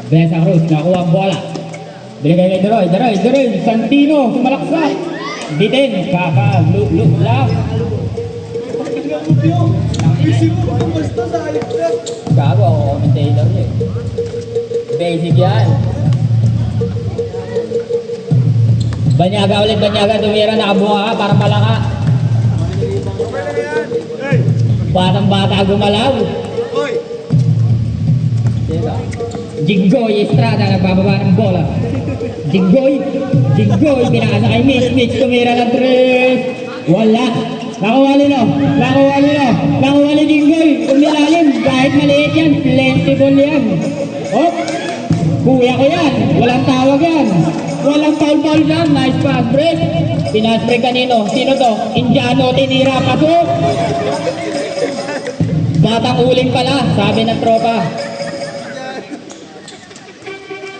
Besa Cruz, nakuha ang bola. Binigay kay Deroy, Santino, sumalaksak. Bitin, lang. Gago ako commentator niya eh. Basic yan. Banyaga ulit, tumira, nakabunga ka para malaka. Batang-bata gumalaw. Jinggoy Estrada nagbababa ng bola. Jinggoy, pinakasa kay Mitch, tumira ng 3. Wala. Nakuha ni Jinggoy. Umilalim, kahit maliit yan, plentiful yan. Hop, kuya ko yan, walang tawag yan. Walang foul yan, nice pass break. Pinas break kanino? Sino to? Indiano, tinira, pasok. Batang uling pala, sabi ng tropa.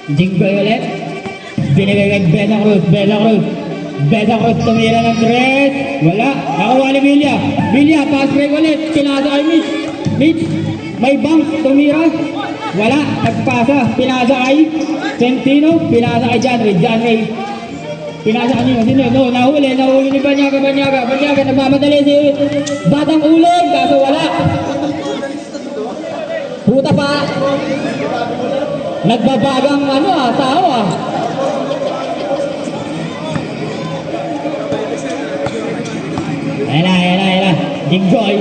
Jinggoy ulit. Binigay kay Besa Cruz, tumira ng 3. Wala. Nakuha ni Villa, pass break ulit. Pinasa kay Mitch. May bounce, tumira. Wala. Nagpasa. Pinasa kay Santino. Pinasa kay John Ray. Pinasa kanino? Sino? No, nahuli ni Banyaga. Nagmamadali si Batang Uling. Kaso wala. Puta pa. Nagbabagang tao ah. Ayan. Jinggoy.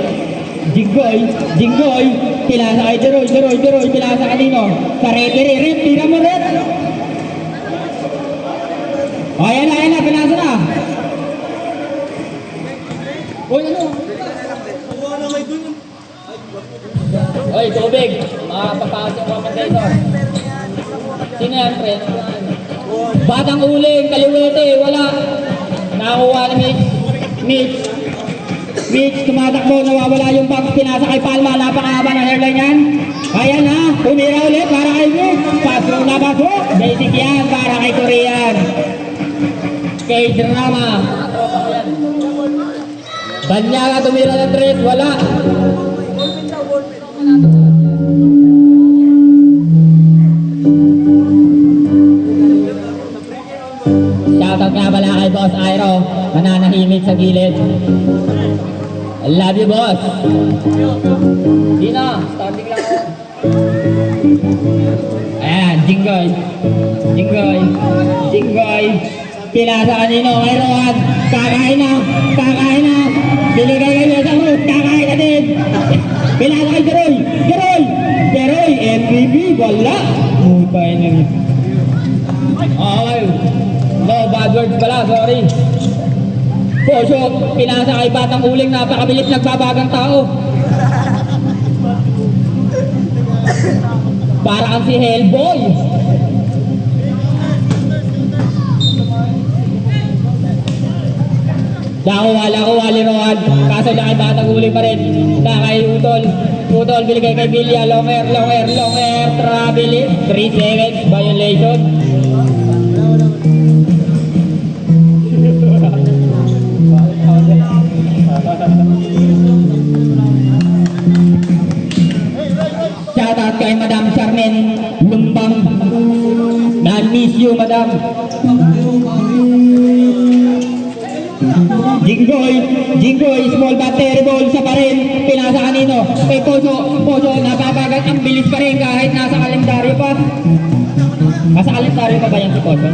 Pilasa kay Deroy. Pilasa kanino? Sa Red. Tira mo Red. O, ayan na. Pilasa na. Uy, ano? Oy, tubig. Makapapasok yung commentator. Sino yan, friend? Batang Uling, kaliwete, wala. Nakuha ni Mitch, tumatakbo, nawawala yung box, pinasa kay Palma, napakahaba ng hairline yan. Ayan na, tumira ulit para kay Mitch. Pasok na pasok. Basic yan para kay Korean. Kay Drama. Banyaga tumira ng 3, wala. Shoutout nga pala kay Boss Airo, nananahimik sa gilid. I love you, boss. Dino, starting lang ako. Ayan, Jinggoy. Pinasa kanino, kay Rohan. Kakain na. Binigay kay Besa Cruz, kakain na din. Pinasa kay Deroy, MVP, wala. Mutay na rin. Okay. No, bad words pala, sorry. Poso, pinasa kay Batang Uling, napakabilis nagbabagang tao. Para kang si Hellboy. Nakuha ni Rohan, kaso na kay Batang Uling pa rin. Na kay Utol, biligay kay Villa, long air, traveling, 3 seconds, violation. Shoutout kay Madam Charmen Lumbang. Na-miss you, Madam. Jinggoy, small but terrible sa pa rin. Pinasa kanino? Kay Poso, nababagat ang bilis pa rin kahit nasa kalendaryo pa. Nasa kalendaryo pa ba yan si Poso?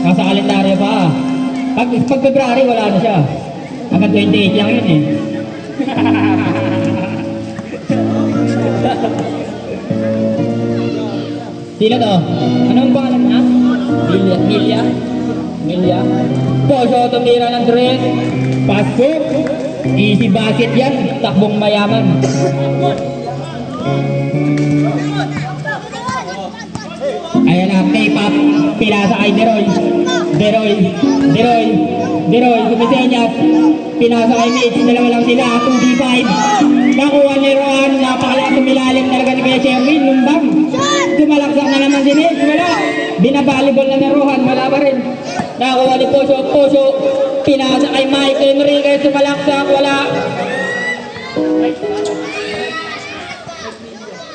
Nasa kalendaryo pa. Pag February, wala na siya. Hanggang 28 lang yun eh. Sino to? Anong pangalan niya? Milya. Poso, tumira ng 3. Pasok. Easy basket yan. Takbong mayaman. Ayan na, K-pop. Pilasa kay Deroy, Sumisenyas. Pinasa kay Mitch. Dalawa lang sila. 2v5. Nakuha ni Rohan. Napakalakas tumilalim talaga ni Kuya Sherwin. Lumbang. Tumalaksak na naman si Mitch. Wala. Binabalibol na ni Rohan. Wala pa rin. Nakuha ni Poso. Pinasa kay Mike Enriquez, sumalaksak, wala.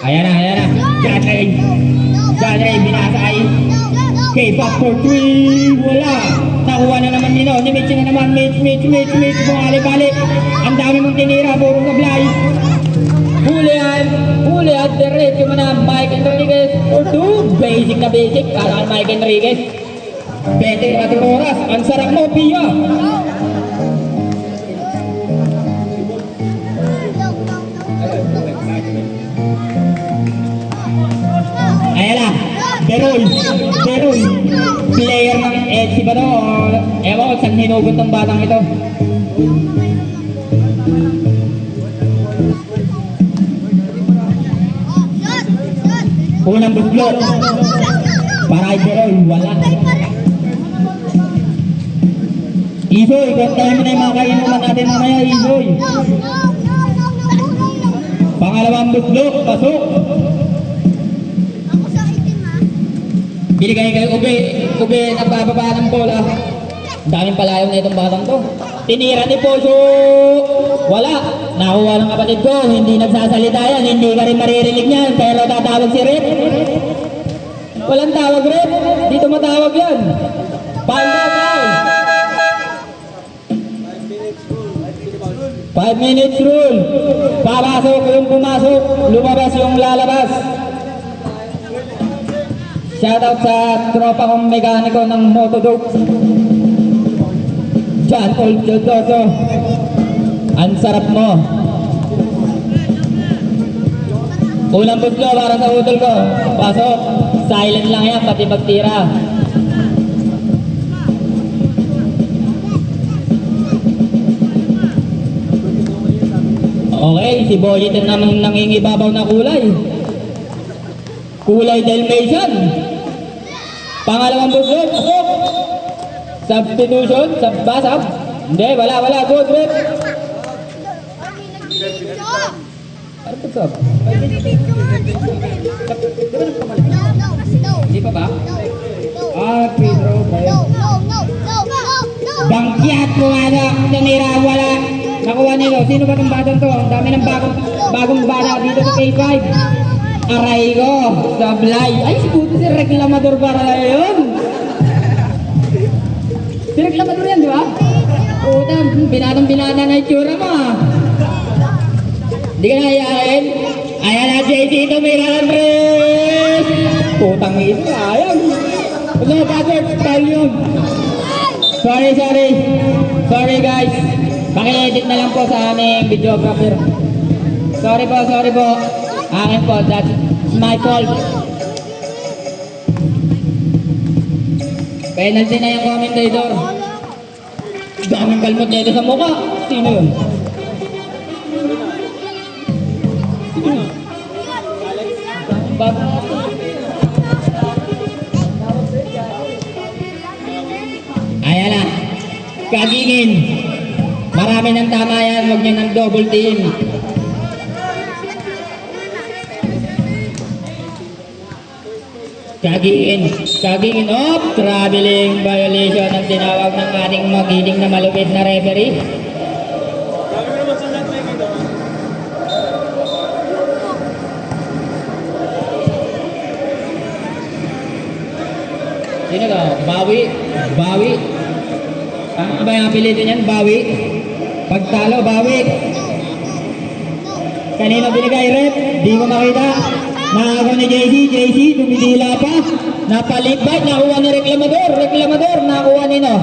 Ayan na. John Ray, binasa kay K-pop for 3, wala. Nakuha na naman nino, ni Mitch na naman, Mitch, bumalik-balik. Ang dami mong tinira, puro sablay. Huli at diretso mo na, Mike Enriquez for 2. Basic na basic, para kay Mike Enriquez. 24 oras, ang sarap mo, Pia. Ayan na, Beroy, player ng EDC ba to? Ewan ko saan hinugot ng batang ito. Unang buslot para kay Beroy, wala. Isoy, kontahin mo na yung mga kainuman natin mamaya, Isoy. Pangalawang buslot, pasok. Binigay kayo ube, nagbababa ng bola. Daming palayaw na itong batang to. Tinira ni Poso. Wala. Nakuha ng kapatid ko. Hindi nagsasalita yan. Hindi ka rin maririnig niyan. Pero tatawag si Rep. Walang tawag, Rep. Dito matawag yan. Foul. 5 minutes rule. Papasok yung pumasok. Lumabas yung lalabas. Shoutout sa tropa kong mekaniko ng Motodope. John Paul Chodoso. Ang sarap mo. Unang buslo para sa utol ko. Pasok. Silent lang yan, pati magtira. Okay, si Boyet naman nangingibabaw na kulay. Kulay Dalmatian. Pangalawang buslo, pasok. Substitution, sub. Hindi, wala. Good, Rep. Ano po, sub? Hindi pa ba? Free throw ba yun? Bangkyat mo ano, namira, wala. Nakuha nilo. Sino ba itong batang to? Ang dami ng bagong bata dito sa K5. Aray ko, sablay. Ay, si puto si reklamador para yun. Si reklamador yan, di ba? Utang, binatang-binata na itsura mo. Di ka nahiyain? Ayan na, JC, tumira ng tres. Putang ito, ayang. No, password, style yun. Sorry guys. Paki-edit na lang po sa aming videographer. Sorry po. Akin po, that's my fault. Penalty na yung commentator. Daming kalmot dito sa mukha. Sino yun? Ayan na. Kagingin. Marami ng tama yan. Huwag nyo ng double team. Kagingin up, traveling violation ang tinawag ng ating magiling na malupit na referee. Sino ka? Bawi. Ano ba yung apelido niyan? Bawi. Pagtalo, Bawi. Kanino binigay, Rep? Di mo makita. Nakakuha ni JC, dumidila pa. Napalibay, nakuha ni Reklamador, nakuha ni no.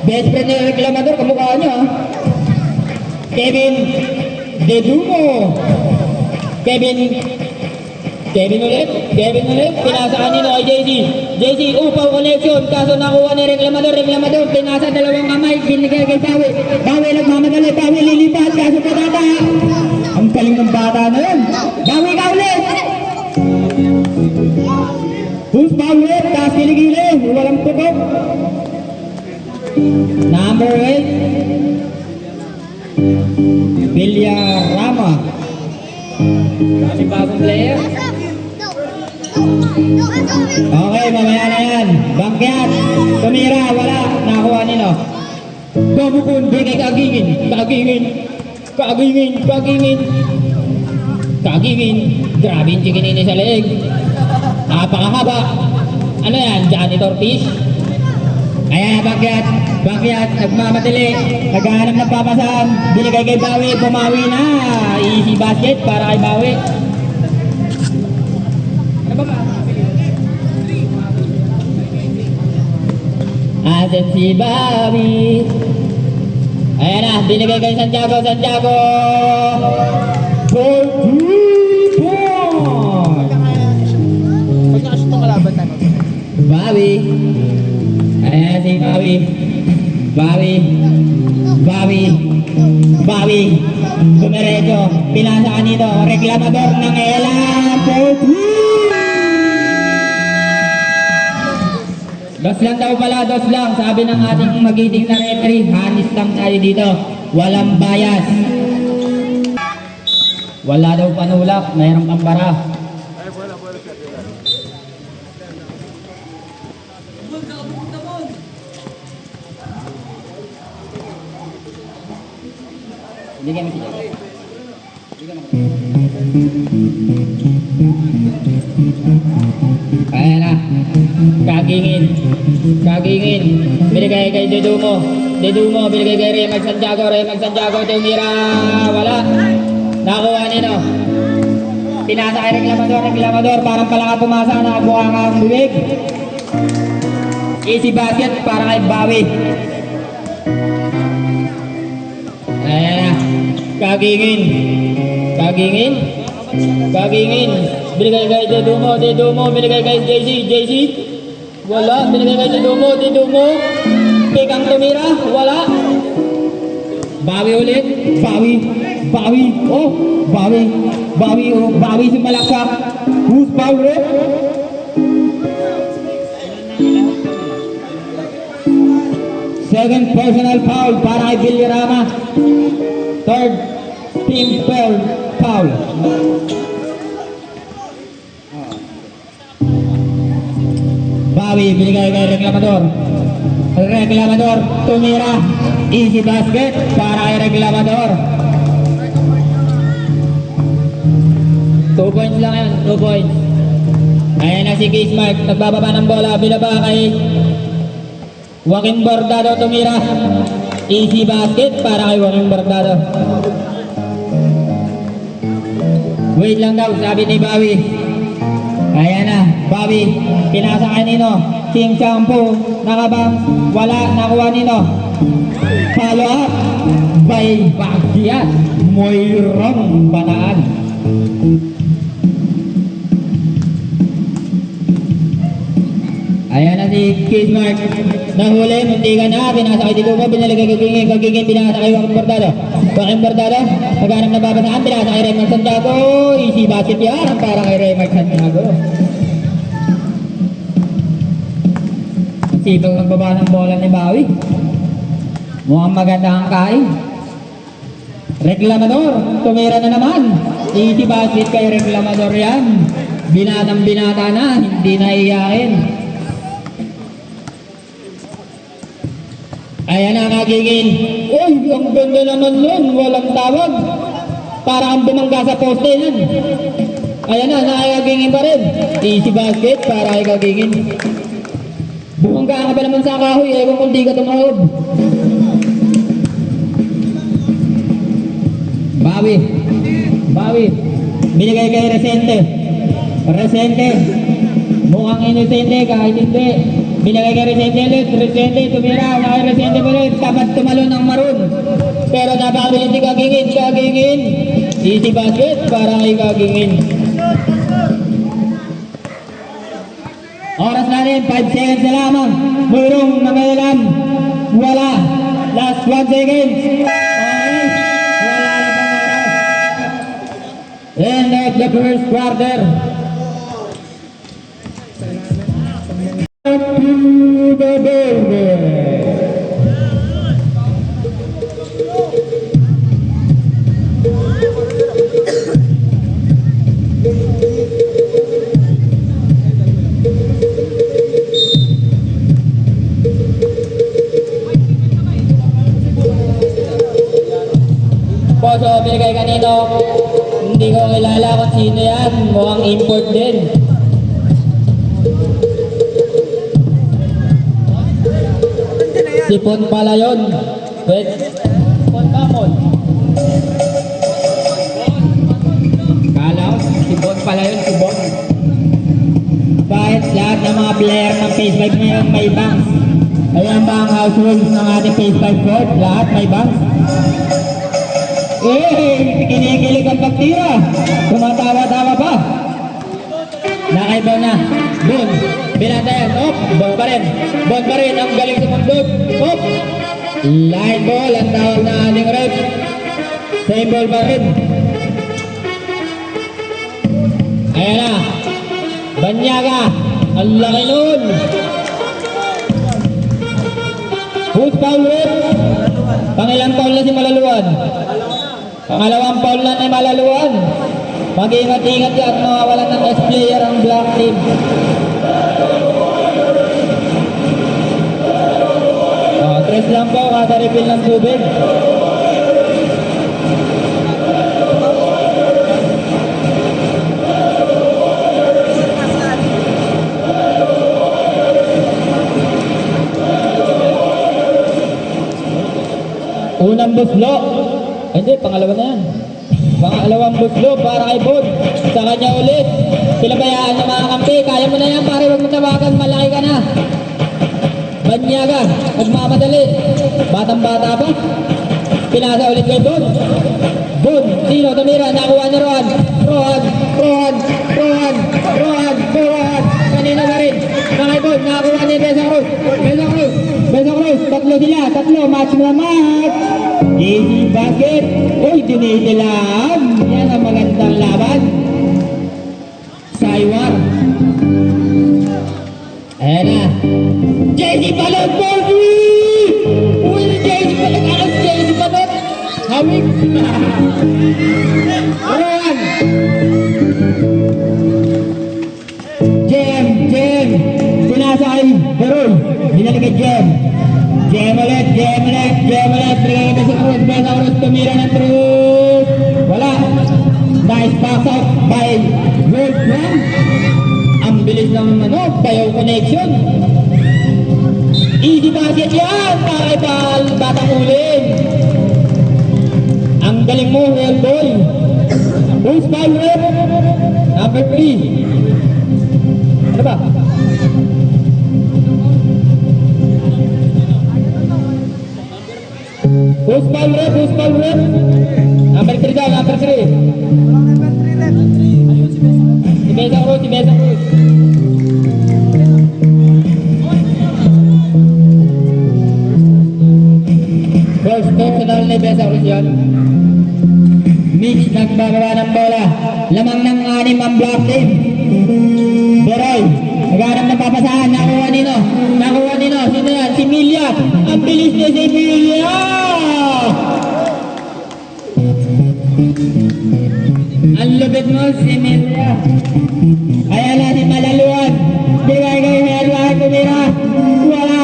Best friend ni Reklamador, kamukha niya. Kevin Dedumo. Kevin ulit, pinasaan ni no kay JC, upaw connection, kaso nakuha ni Reklamador, pinasa dalawang kamay, binigay kay Bawi nagmamadali, Bawi lilipat, kaso patata. Ang galing ng bata na yun. Bawi ka ulit! Push pa ulit, taas kiligili, walang tutok. Number 8. Villarama. Kami bagong player. Okay, mamaya na yan. Bangkyat. Tumira, wala. Nakuha nino. Gumukun, bigay kagingin. Grabe yung chikinini sa leeg. Napakahaba. Ano yan? Janitor fish? Ayan, bakyat, nagmamadali, naghahanap ng papasan, binigay kay Bawi, bumawi na, easy basket para kay Bawi. Ano ba ba? Asan si Bawi? Ayan na, binigay kay Santiago, for 3 points! Pag nakashoot ng kalaban tayo. Bawi. Ayan si Bawi. Dumiretso. Pinasa ka nito. Reklamador ng Ella. For 3. Dos lang daw pala, dos lang. Sabi ng ating magiting na referee, hanis lang tayo dito. Walang bias. Wala daw panulak. Mayroong pambara. Hindi kami siya. Kaya na. Kagingin. Binigay kay Dedumo, binigay kay Remag Santiago, tumira. Wala. Nakuha nino. Pinasa kay reklamador. Parang pala ka pumasa, nakabuha nga ang bibig. Easy basket para kay Bawi. Ayan na. Kagingin. Binigay kay Dedumo, binigay kay JC. Wala. Binigay kay Dedumo. Pikang tumira. Wala. Bawi ulit. Bawi. Bawi sumalaksak. Who's foul ulit? Second personal foul para kay Villarama. Third team foul. Bawi, binigay kay Reklamador, tumira. Easy basket para kay Reklamador. 2 points lang yan, 2 points. Ayan na si Kismark, nagbababa ng bola, binaba kay Joaquin Bordado, tumira. Easy basket para kay Joaquin Bordado. Wait lang daw, sabi ni Bawi. Ayan na, Bawi. Pinasa kay Nino. King Shampoo. Nakabang. Wala. Nakuha Nino. Follow up by Bagyat. Moyrong Banaan. Ayan na si Kismark. Nahuli, muntikan na. Pinasa kay Dilugo. Binalik kay Kagingin. Pinasa kay Joaquin Bordado. Naghanap na babasaan. Pinasa kay Remag Santiago. Easy basket yan para kay Remag Santiago. Sipag magbaba ng bola ni Bawi. Mukhang maganda ang kain. Reklamador. Tumira na naman. Easy basket kay Reklamador yan. Binata na. Hindi na iyakin. Ayan na, Kagingin. Uy, ang ganda naman nun. Walang tawag. Para kang bumangga sa poste nun. Ayan na, nakakagingin pa rin. Easy basket para kay Kagingin. Bumangga ka pa naman sa kahoy. Ewan kung di ka tumahod. Bawi. Binigay kay Resente. Mukhang inosente kahit hindi. Binigay kay Resente, tumira, kay Resente ulit, dapat tumalo ng maroon. Pero napakabilis ni Kagingin. Easy basket para kay Kagingin. Oras na rin, 5 seconds na lamang. Mayroong nangailan. Wala. Last 1 second. Wala na pang oras. End of the first quarter. To the building. Poso, binigay kanino? Hindi ko kilala kung sino yan. Mukhang import din. Si Pon pala yun. Wait. Pon ba, Mon? Kala ko, si Bon pala yun, si Bon. Bakit lahat ng mga player ng Phase 5 ngayon may banks? Ayan ba ang house rules ng ating Phase 5 court? Lahat may banks? Kinikilig ang pagtira. Tumatawa-tawa pa. Nakaibaw na. Bon. Binantayan. Op. Bon pa rin. Bon pa rin. Ang galing sa pagdod. Op. Line ball. Ang tawag na ating ref. Same ball pa rin. Ayan na. Banyaga. Ang laki nun. Who's foul ref? Pangilang foul na si Malaluan. Pangalawang foul na ni Malaluan. Mag-ingat-ingat yan, mawawalan ng S-player ang black team. Tres lang po, kada refill ng tubig. Unang buslo. Hindi, pangalawa na yan. Pangalawang buslo para kay Bod. Sa kanya ulit. Pinabayaan ng mga kampi. Kaya mo na yan, pare. Huwag mo tawagan. Malaki ka na. Banyaga. Magmamadali. Batang-bata pa. Pinasa ulit kay Bod. Bod. Sino? Tumira. Nakuha niya Rohan. Rohan. Kanina na rin. Kay Bod. Nakuha niya Besa Cruz. Tatlo sila. Match na match. Easy basket. Uy, dinidilaan. Yan ang magandang laban. Saywar. Ayan na. JC Balot, Borgi! Uy, JC Balot. Alas JC Balot. Hawik. Rohan. Jem. Pinasa kay Herol. Binalik kay Jem. Jem ulit. Bigay ka sa Cruz. Besa Cruz, tumira ng Cruz. Wala. Nice pass out by Wolfram. Ang bilis ng bayaw connection. Easy basket yan. Pakipal, batang uling. Ang galing mo, real boy. Who's foul rep? Number 3. Ano ba? Who's foul rep? Number 3 daw, number 3. Si Besa Cruz. First personal ni Besa Cruz yun. Mitch nagbagawa ng bola. Lamang ng 6 ang block team. Beroy, naghanap ng papasahan. Nakuha nino. Sino yan? Si Milya. Ang bilis niya si Milya. Ang lupit mo si Milya. Ayan na si Malaluan. Bigay kay Herwan. Tumira. Wala.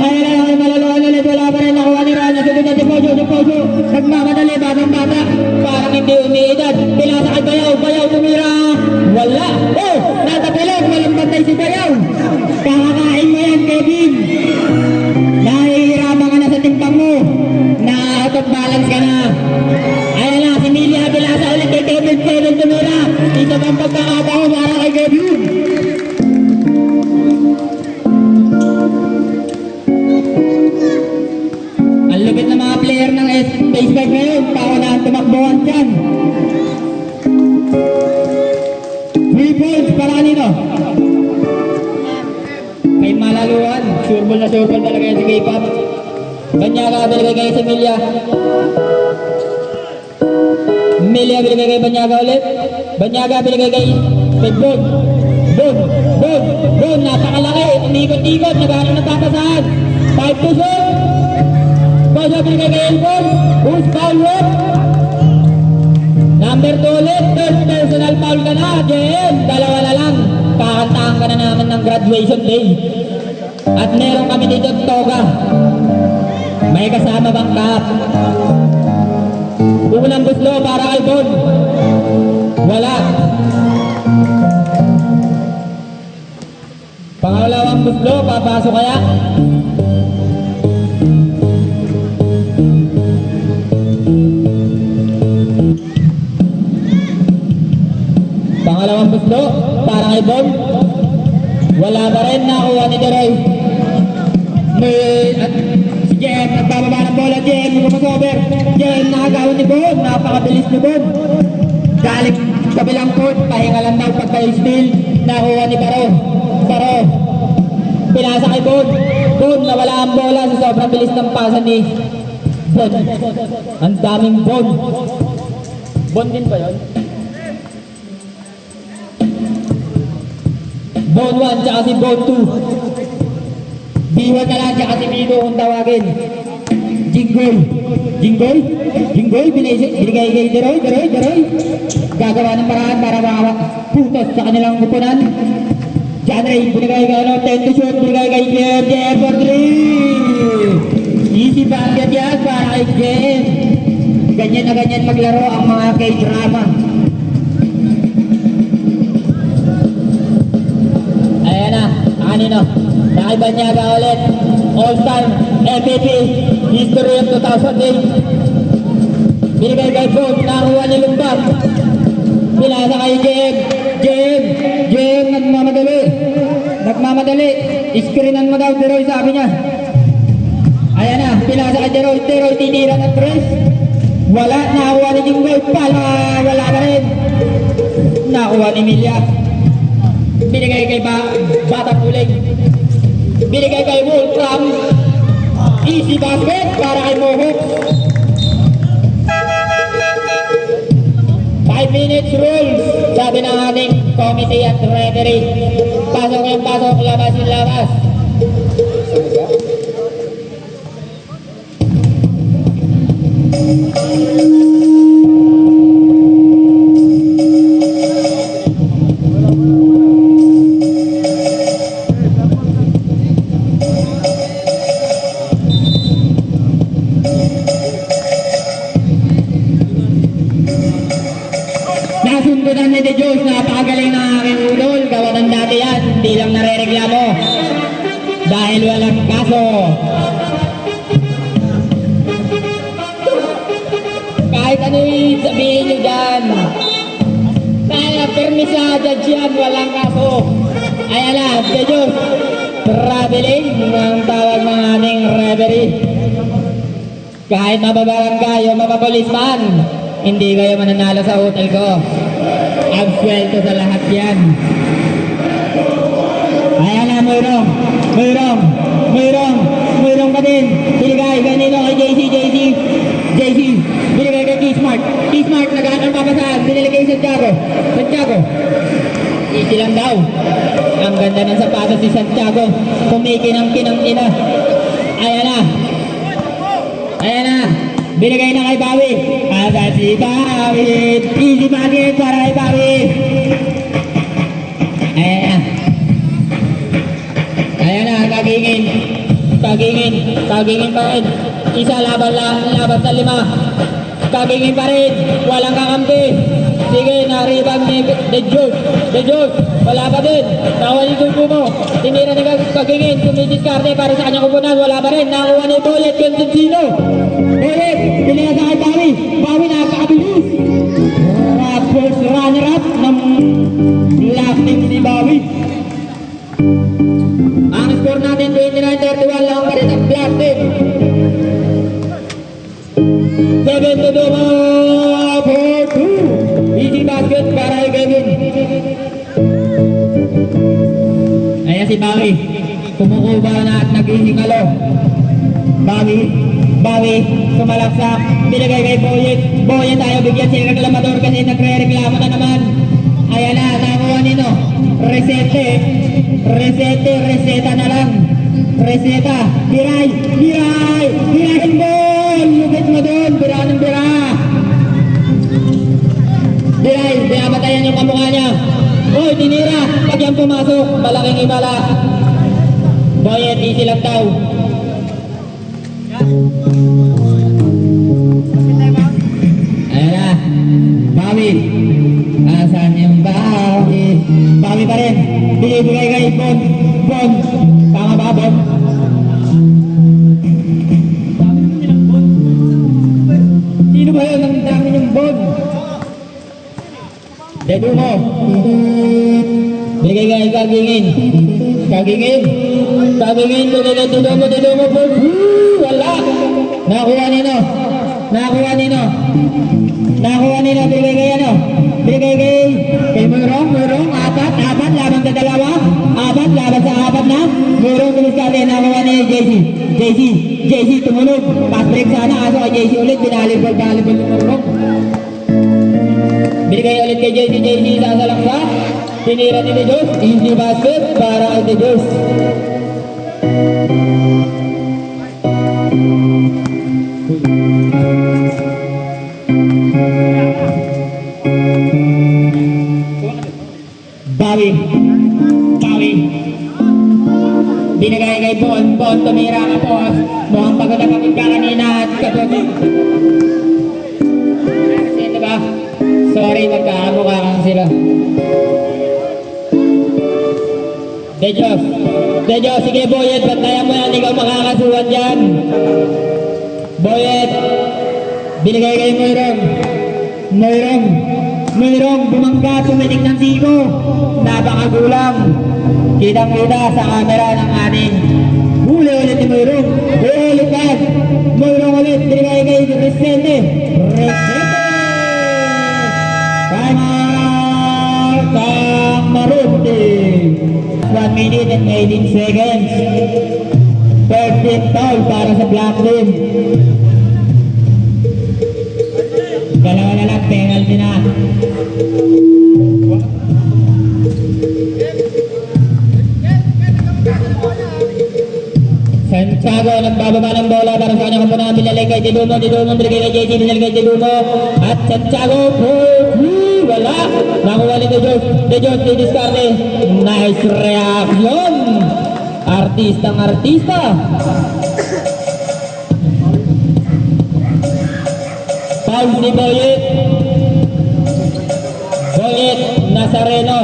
Ayan na si Malaluan ulit. Wala pa rin. Nakuha ni Rana. Sunod na si Poso. Nagmamadali. Batang-bata. Parang hindi umiidad. Pilasa kay Bayaw. Tumira. Wala. Oh! Natapilog. Walang bantay si Bayaw. Kakakain mo yan, Kevin. Nahihirapan ka na sa timpang mo. Na-out of balance ka na. Ayan na, si Milya Pilasa ulit kay Kevin. Tumira. Ito bang pagkakataon para kay Kevin? Ang lupit na mga player ng Phase 5 ngayon. Tao na ang tumakbuhan dyan. 3 points para kanino? Kay Malaluan. Sureball talaga yan si K-Pop. Banyaga, binigay kay si Milya. Binigay kay Banyaga ulit. Banyaga, binigay kay Bon. Napakalaki. Umikot-ikot. Naghanap ng papasahan. 5 to 6. Poso, binigay kay Elbon. Who's foul rep? Number 2 ulit. Third personal foul ka na. JM, dalawa na lang. Kakantahan ka na namin ng graduation day. At meron kami dito toga. May kasama bang cup? Unang buslo para kay Bon. Wala. Pangalawang buslo, papasok kaya? Pangalawang buslo para kay Bon. Wala pa rin, nakuha ni Deroy. Si Jem, nagbababa ng bola. Jem, nagpapasover. Jem, nakagawan ni Bon. Napakabilis ni Bon. Galing kabilang court, pahinga lang daw pagka-steal. Nakuha ni Baro. Baro. Pinasa kay Bon. Bon, nawala ang bola sa sobrang bilis ng pasa ni Bon. Ang daming Bon. Bon din ba yun? Bon 1 tsaka si Bon 2. B1 na lang tsaka si Mino kung tawagin. Jinggoy. Jinggoy? Jinggoy, binigay kay Deroy. Gagawa ng paraan para makaputos sa kanilang kupunan. John Ray, binigay kay Ten to shoot, binigay kay Jeff for 3. Easy basket yan para kay Jeff. Ganyan na ganyan maglaro ang mga K-drama. Ayan na, kanino? Nakibanyaga ulit. All-Star, MVP, History of 2008. Binigay kay Bon, nakuha ni Lumbang. Pinasa kay Jem, nagmamadali. Screenan mo daw, Deroy, sabi niya. Ayan na, pinasa kay Deroy, tinira ng press. Wala, nakuha ni Jinggoy, wala na rin. Nakuha ni Milya. Binigay kay Bata Puling. Binigay kay Wolfram. Easy basket para kay Mohawk. 5 minutes rules, sabi ng ating committee at referee. Pasok yung pasok, labas yung labas. Nasundutan ni De Diyos, napakagaling ng aking udol. Gawa ng dati yan, hindi lang narereklamo. Dahil walang kaso. Kahit ano yung sabihin nyo dyan. Kaya permis sa judge yan, walang kaso. Ayan na, De Diyos. Traveling ang tawag ng ating referee. Kahit mababaran kayo, mapapolisman, hindi kayo mananalo sa hotel ko. Absuelto sa lahat yan. Ayan na, Moirong ka din. Binigay kanino kay JC. Binigay kay T-Smart, nag-aanong papasahan. Binigay kay Santiago. Easy lang daw. Ang ganda ng sapatos si Santiago. Kumikinang-kinang ina. Ayan na. Binigay na kay Bawi. Asa si Bawi. Easy basket para kay Bawi. Ayan na, kagingin pa rin. Isa laban sa 5. Kagingin pa rin. Walang kakampi. Sige, naribang ni De Diyos. Wala pa din. Nakuha ni Tulpo. Tinira ni Kagingin. Tumidiskarte para sa kanyang kupunan. Wala pa rin. Nakuha ni Boyet Constantino. Boyet, pinila sa kay Bawi. Bawi napakabilis. First runner-up ng lasting si Bawi. Ang score natin 29-31 lang pa rin ang blasting. 7-2 easy basket para kay Kevin. Ayan si Bawi. Kumukuba na at naghihingalo. Bawi, sumalaksak. Binigay kay Boyet ayaw bigyan si reklamador kasi nagre-reklamo na naman. Ayan na, nakuha nino. Reseta na lang. Biray ball! Lupit mo doon, bira ng bira. Biray, binabatayan yung kamukha niya. Hoy, tinira, pag yan pumasok, malaking ibala. Boyet, easy lang daw. Bawi pa rin. Binibigay kay Bon. Bon. Tama ba, Bon? Sino ba yun? Ang dami ng Bon. Dedo mo. Binigay kay Kagingin. Kagingin. Kagingin. Dedo mo, Bon. Wala. Nakuha nino. Binigay kay ano? Binigay kay Moirong. Apat, laban sa dalawa. Laban sa apat na. Moirong tumiskate. Nakuha ni JC, tumunog. Pass break sana. Aso kay JC ulit. Binalibol yung Moirong. Binigay ulit kay JC sasalaksa. Tinira ni De Dios. Easy basket para kay De Dios. Bawi. Binigay kay Bon, tumira ka po. Mukhang pagod na pagod ka kanina at kapatid. Kasi diba? Sorry, magkakamukha kang sila. De Dios, sige Boyet, bantayan mo yan, ikaw makakasuhan dyan. Boyet, binigay kay Moirong, bumangga, tuminig ng siko. Napakagulang. Kitang-kita sa camera ng ating huli ulit ni Moirong. Moirong ulit, binigay kay Resende. Time out ang Maruti. 1 minute and 18 seconds. 13th foul para sa Black Team. Dalawa na lang, penalty na. Santiago nagbababa ng bola para sa kanyang kampunan. Binalay kay Didumo, binigay kay JC, binalay kay Didumo. At Santiago, wala. Nakuha ni De Dios, didiskarte. Nice reaction. Artista. Foul si Boyet Nazareno.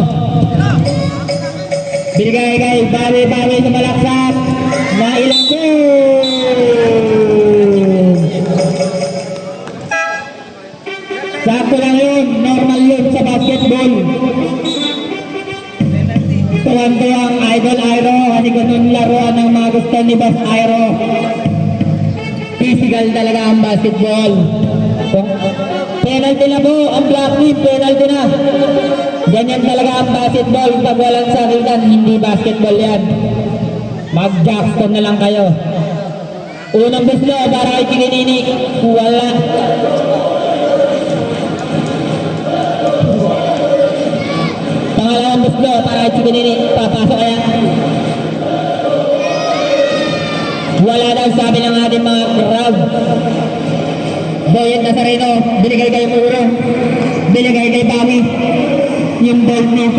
Binigay kay Bawi sa malaksak. Na ilang goal. Sakto lang yun, normal yun sa basketball. Tuwan-tuwa ang Idol Airo. Hindi ko nun laruan ng mga gusto ni Boss Airo. Physical talaga ang basketball. Penalty na po ang Black Team, penalty na. Ganyan talaga ang basketball. Pag walang sakitan, hindi basketball yan. Mag-Jackson na lang kayo. Unang beslo para kay Chikinini. Wala. Pangalawang beslo para kay Chikinini. Papasok kaya. Wala daw sabi ng ating mga crowd. Boyet Nazareno, binigay kay Moirong, binigay kay Bawi. Yung ball ni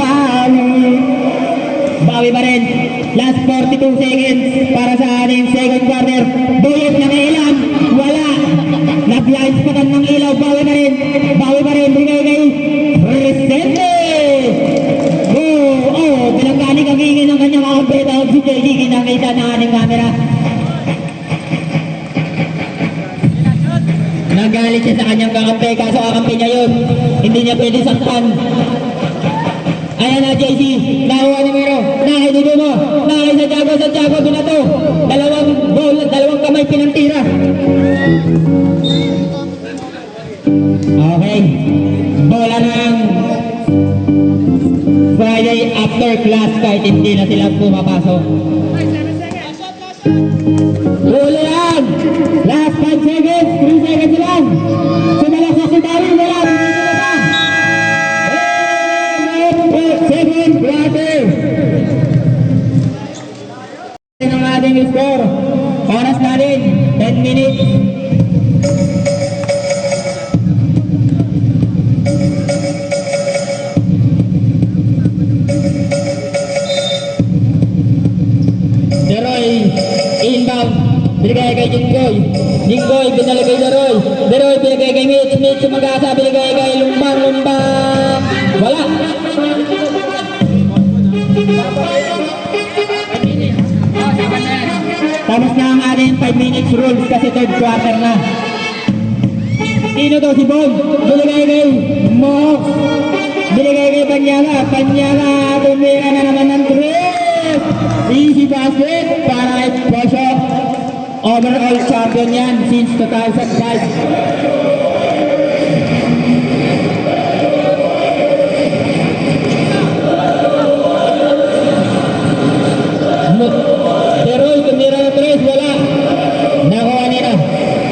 Bawi pa rin. Last 42 seconds para sa ating second quarter. Boyet na ilan, wala. Na-blind spot ng ilaw, Bawi pa rin, binigay kay Resende. Pinagkani kagingin ng kanyang kakampi. Tawag si JD, kinakita ng ating camera. Nagalit siya sa kanyang kakampi, kaso kakampi niya yun. Hindi niya pwede saktan. Ayan na JC, nakuha ni Miro, nakidudo mo, nakay Santiago, binato. Dalawang kamay pinantira. Okay, bola ng Friday after class kahit hindi na sila pumapasok. Huli yan! Last 5 seconds, 3 seconds lang. Sumalaksak si Darwin, wala. Second quarter. Ang ating score. Oras natin, 10 minutes. Deroy, inbound. Binigay kay Jinggoy, binigay kay Deroy, binigay kay Mitch, Sumagasa, binigay kay Lumbang, wala. Tapos na ang ating 5 minutes rules kasi third quarter na. Sino to? Si Bon. Binigay kay Mox. Binigay kay Banyaga. Banyaga tumira na naman ng 3. Easy basket para kay Poso. Overall champion yan since 2005. Deroy, tumira na 3, wala. Nakuha nila.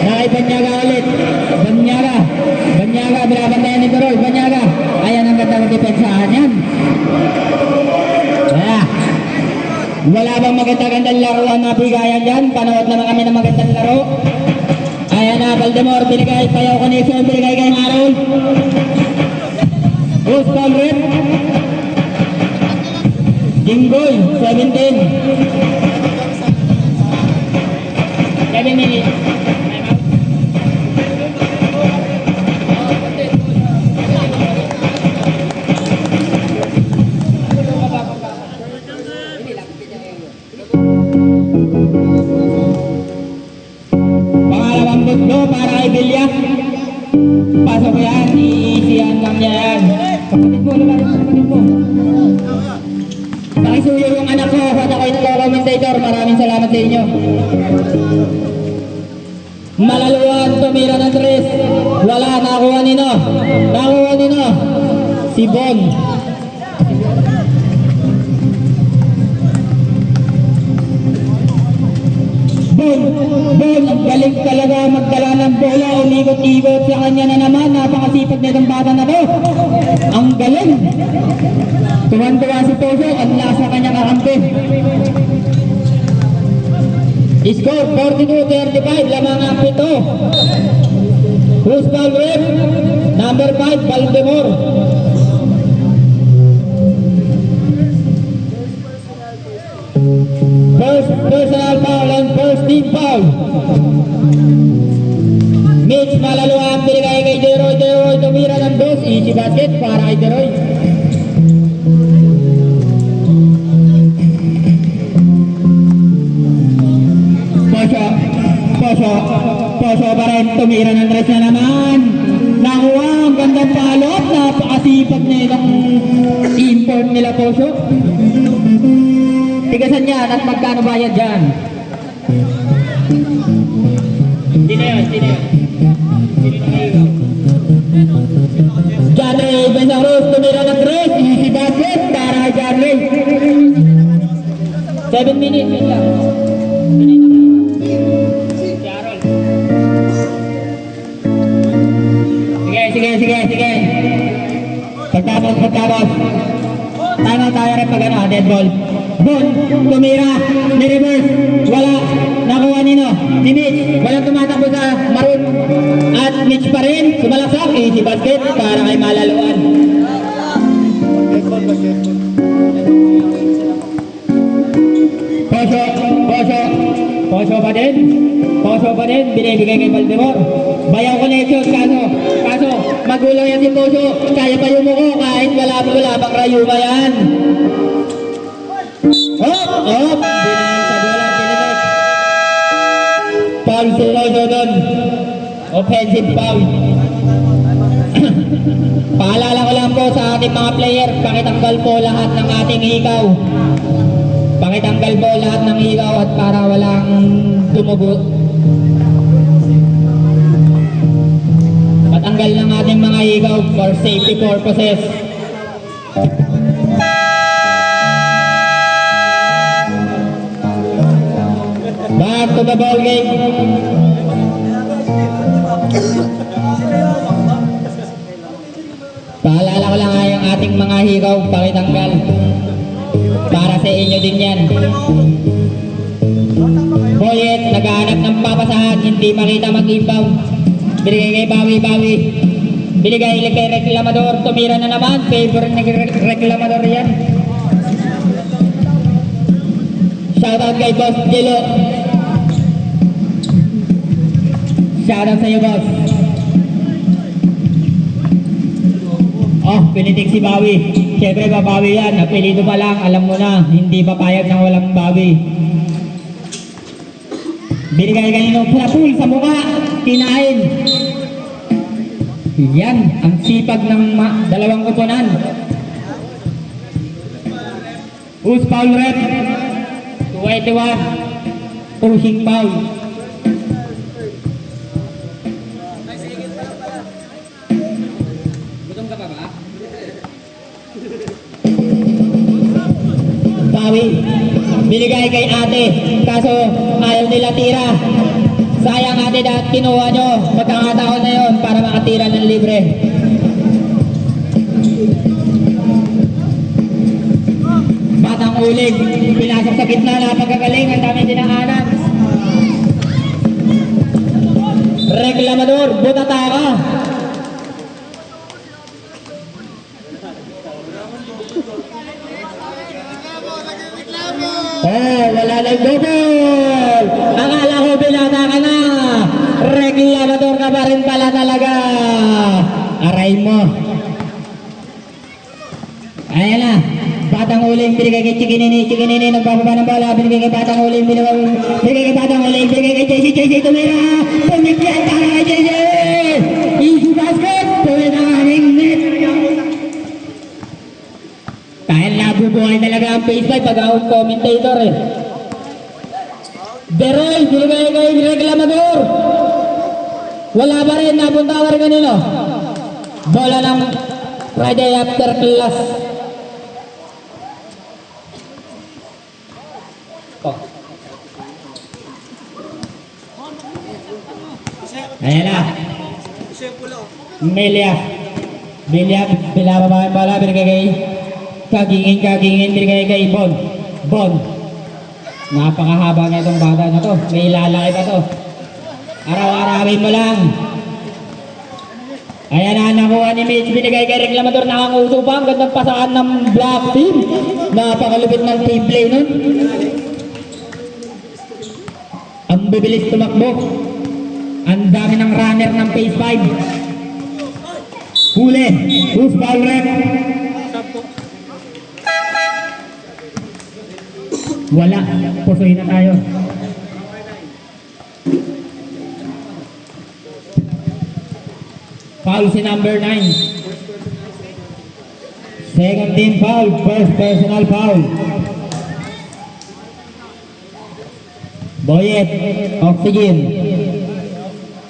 Nakay Banyaga ulit. Banyaga. Banyaga, binabantayan ni Deroy. Banyaga. Ayan ang ganda ng depensahan yan. Wala bang maganda-gandang laruan na bigayan dyan? Panood naman kami ng magandang laro. Ayan na, Baldemor, binigay. Payaw connection, binigay kay Harold. Who's call red? Jinggoy, 17. 7 minutes. Pangalawang buslo para kay Bilya. Pasok yan, iisihan lang niya yan. Kapatid mo, lumalit sa kapatid mo. Nakisuyo yung anak ko at ako'y nag-commentator. Maraming salamat sa inyo. Malaluan, tumira ng 3. Wala, nakuha nino. Nakuha nino. Si Bon. Bon, ang galing talaga magdala ng bola. Umikot-ikot sa kanya na naman. Napakasipag nitong bata na to. Ang galing. Tuwan-tuwa si Poso. Ang lasa kanya kakampi. Score 42-35. Lamang ang 7. Who's foul ref? Number 5, Baldemor. First personal foul and first team foul. Mitch Malaluan, binigay kay Deroy. Deroy tumira ng 2. Easy basket para kay Deroy. Poso pa rin, tumira ng 3 na naman. Nakuha, ang gandang palot. Napakasipag na itong import nila Poso. Tigasan yan at magkano bayad dyan? Sino yun? Sino yun? Sino na kayo? Janray Besarros, tumira ng 3. Easy basket para kay Janray. 7 minutes. Wait lang. Sige. Pagtapos. Tama tayo rin pag ano, dead ball. Bon, tumira, ni-reverse, wala, nakuha nino, ni Mitch, walang tumatakbo sa Maroon, at Mitch pa rin, sumalaksak, easy basket, para kay Malaluan. Poso pa din, binibigay kay Baldemor. Bayaw connection, kaso, magulang yan si Poso, kaya pa yumuko kahit wala pang rayuma yan. Binigay sa bola, foul sunod doon. Offensive foul. Paalala ko lang po sa ating mga player, pakitanggal po lahat ng ating hikaw. Pakitanggal po lahat ng hikaw at para walang dumugo. Patanggal ng ating mga hikaw for safety purposes. Back to the ball game. Paalala ko lang yung ating mga hikaw, pakitanggal. Para sa inyo din yan. Boyet, naghahanap ng papasahan, hindi makita mag-inbound. Binigay kay Bawi. Binigay kay Reklamador, tumira na naman. Favorite ni Reklamador yan. Shoutout kay Boss Dilo. Shoutout sa iyo, boss. Oh, pinitik si Bawi. Siyempre babawi yan. Apelido pa lang, alam mo na. Hindi papayag ng walang Bawi. Binigay kanino pula-pool sa mukha. Kinain. Yan, ang sipag ng dalawang koponan. Who's foul rep? 21. Pushing foul. Bawi, binigay kay ate, kaso ayaw nila tira. Sayang ate, dahil kinuha nyo, magkakataon na yun para makatira ng libre. Batang uling, pinasok sa gitna na pagkagaling, ang dami dinaanan. Reklamador, butata ka. Oh, wala nang double! Akala ko binata ka na! Reklamador ka pa rin pala talaga! Aray mo! Ayan na! Batang uling, binigay kay Chikinini, nagbababa ng bola, binigay kay Batang uling, binigay kay Batang uling, binigay kay JC, tumira! Pumikyan para kay JC! Easy basket! Tuloy na aming net! Dahil nabubuhay talaga ang face 5 pag ako commentator eh. Deroy, binigay kay Reklamador. Wala pa rin, napunta ka rin kanino. Bola ng Friday after class. Oh. Ayan na. Melia, pinababa yung bola, binigay kay Kagingin, binigay kay Bon. Napakahaba na itong bata na to. May lalaki pa to. Araw-arawin mo lang. Ayan na, nakuha ni Mitch. Binigay kay Reklamador, nakanguso pa. Ang gandang pasaan ng black team. Napakalupit ng team play nun. Ang bibilis tumakbo. Ang dami ng runner ng phase 5. Huli. Who's foul rep? Wala. Pusoy na tayo. Foul si number 9. Second team foul. First personal foul. Boyet. Oxygen.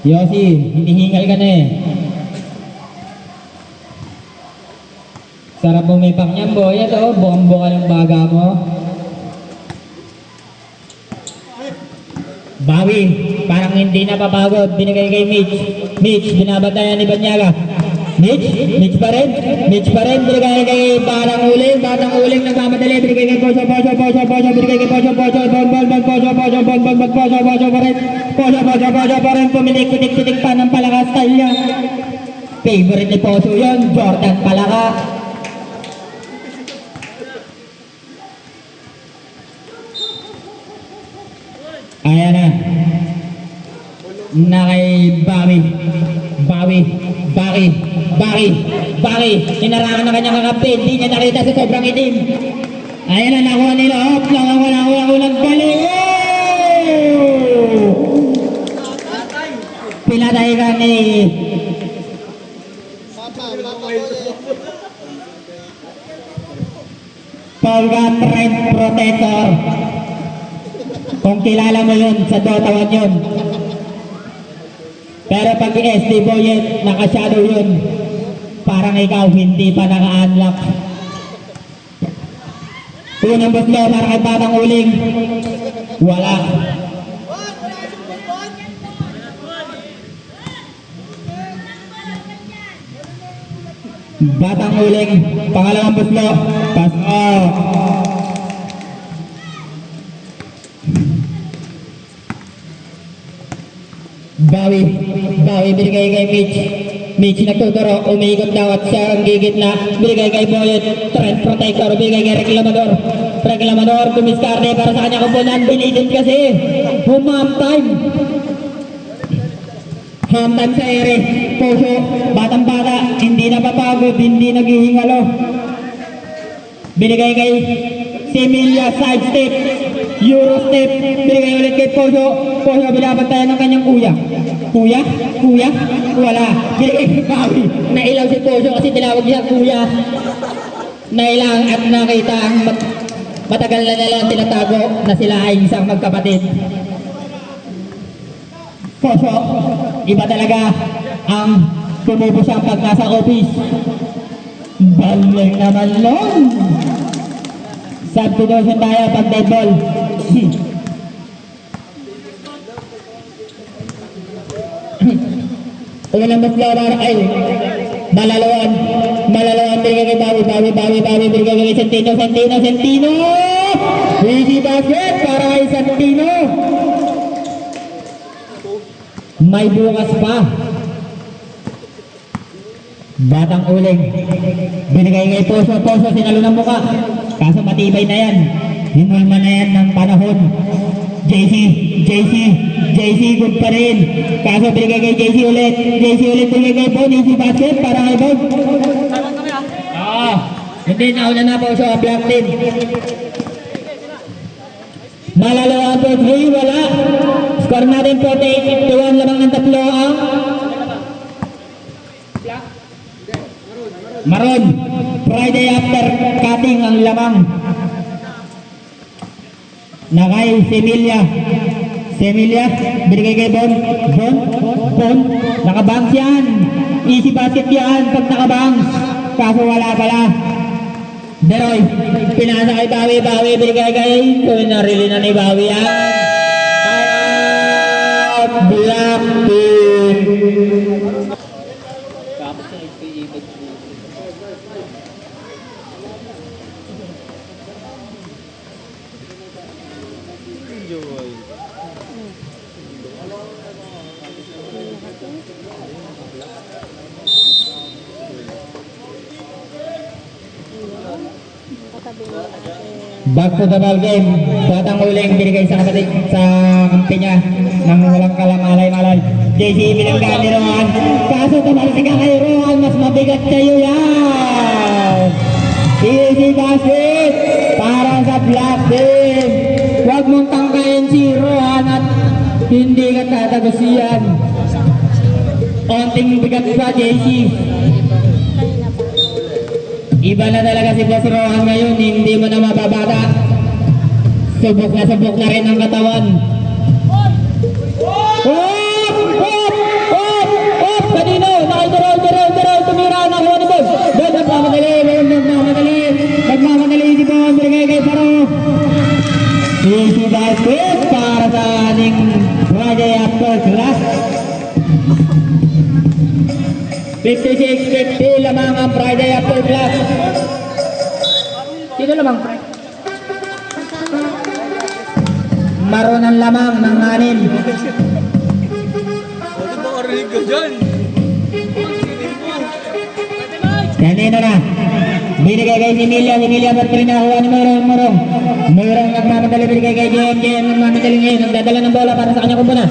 Yossi. Hinihingal ka na eh. Sarap bumipak niyan, Boyet. Oh, bukang-buka ng baga mo. Bawi, parang hindi napapagod. Binigay kay Mitch, binabantayan ni Banyaga. Mitch pa rin. Binigay kay Batang uling, nagmamadali. Binigay kay Pocho, binigay kay Pocho, Bon pa rin. Pumitik pa ng Palaka style niya. Favorite ni Pocho yun, Jordan Palaka. Ayan na kay Baki, hinarangan na kanyang kakapit, hindi niya nakita sa sobrang itim. Ayan na, nakuha nila, walang bali. Pinatay ka ni Paul Gun Red Protector. Kung kilala mo yun, sa Dota 1 yun. Pero pag SD Boyet, naka-shadow yun. Parang ikaw, hindi pa naka-unlock. Unang buslo para kay Batang uling. Wala. Batang uling, pangalawang buslo. Pass off. Bawi, binigay kay Mitch nagtuturo, umiikot daw at siya ang gigitna. Binigay kay Boyet, Trend Protector, binigay kay Reklamador, kumiskarte para sa kanya kumpunan, binidin kasi, humam time. Hamdan sa ere. Poso, batang bata, hindi napapagod, hindi naghihingalo. Binigay kay Semilia, side step, Euro step, binigay ulit kay Poso. Poso, binabantayan ng kanyang kuya. Kuya? Kuya? Wala. Binigay kay Bawi. Nailaw si Poso kasi tinawag niya kuya. Nailang at nakita ang matagal na nilang tinatago na sila ay isang magkapatid. Poso, iba talaga ang tumubo siyang pag nasa office. Baling naman nun. Substitution tayo pag dead ball. Unang maslawar ay malalawan. Malalawan binigay kay Bawi, binigay kay Santino. Easy basket para kay Santino. May bukas pa. Batang uling. Binigay kay Poso, sinalo ng muka. Kaso matibay na yan. Hinulma na yan ng panahon. JC, good pa rin. Kaso binigay kay JC ulit binigay kay Bon. Easy basket para kay Bon. Hindi, nauna na Poso ang black team. Malalawa po 3, wala. Score natin 48-51, lamang ng tatlo ang Maroon. Friday after cutting ang lamang. Nakay Semilia, binigay kay Bon. Nakabangs yan. Easy basket yan pag nakabangs. Kaso wala pala. Deroy, pinasa kay Bawi, binigay kay narili na ni Bawi yan. Out, black team. Back to the ball game. Batang uling binigay sa kapatid sa kampi niya nang walang kalamalay-malay. JC binanggaan ni Rohan. Kaso tumalsik ka kay Rohan, mas mabigat sa'yo yan. Easy basket para sa black team. Huwag mong tangkayin si Rohan at hindi ka tatagos yan. Onting bigat pa JC. Iba na talaga si Boss Rohan ngayon, hindi mo na mababata. Subok na rin ang katawan. Kanino, nakidaraw, tumira na kuha ni Boss. Boss, nagmamadali si Boss, binigay kay Paro. Easy basket para sa ating Friday after class. 56-50 lamang ang Friday after class. Sino lamang? Maroon ang lamang ng 6. Kanino na? Binigay kay Semilia Bertri na kuha ni Morong nagmamadali, binigay kay JM nagmamadali ngayon, nagdadala ng bola para sa kanya kumpunan.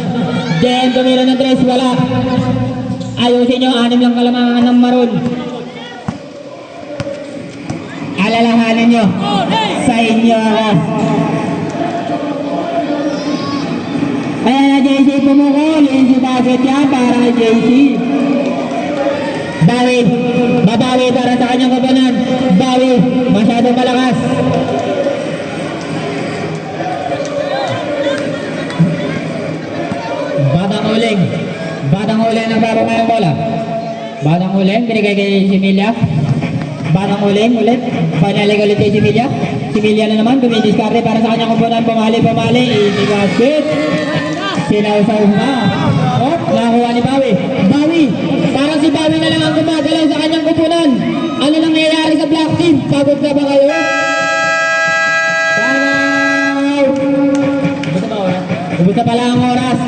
JM tumira ng 3, wala. Ayusin nyo, 6 lang kalamangan ng Maroon. Alalahanin nyo, sa inyo ako. Kaya na JC pumukol, easy basket yan para kay JC. Babawi para sa kanyang kapanan. Bawi, masyadong malakas. Batang uling ang babamayang bola. Batang uling, binigay kay Semilia. Batang uling ulit. Panalig ulit kay Semilia. Semilia na naman, dumidiskarte para sa kanyang kapanan. Pumali. Easy basket. Sinausaw na. Nakuha ni Bawi. Parang si Bawi na lang ang gumagalaw sa kanyang kupunan. Ano nangyayari sa black team? Pagod na ba kayo? Ubus na pala ang oras.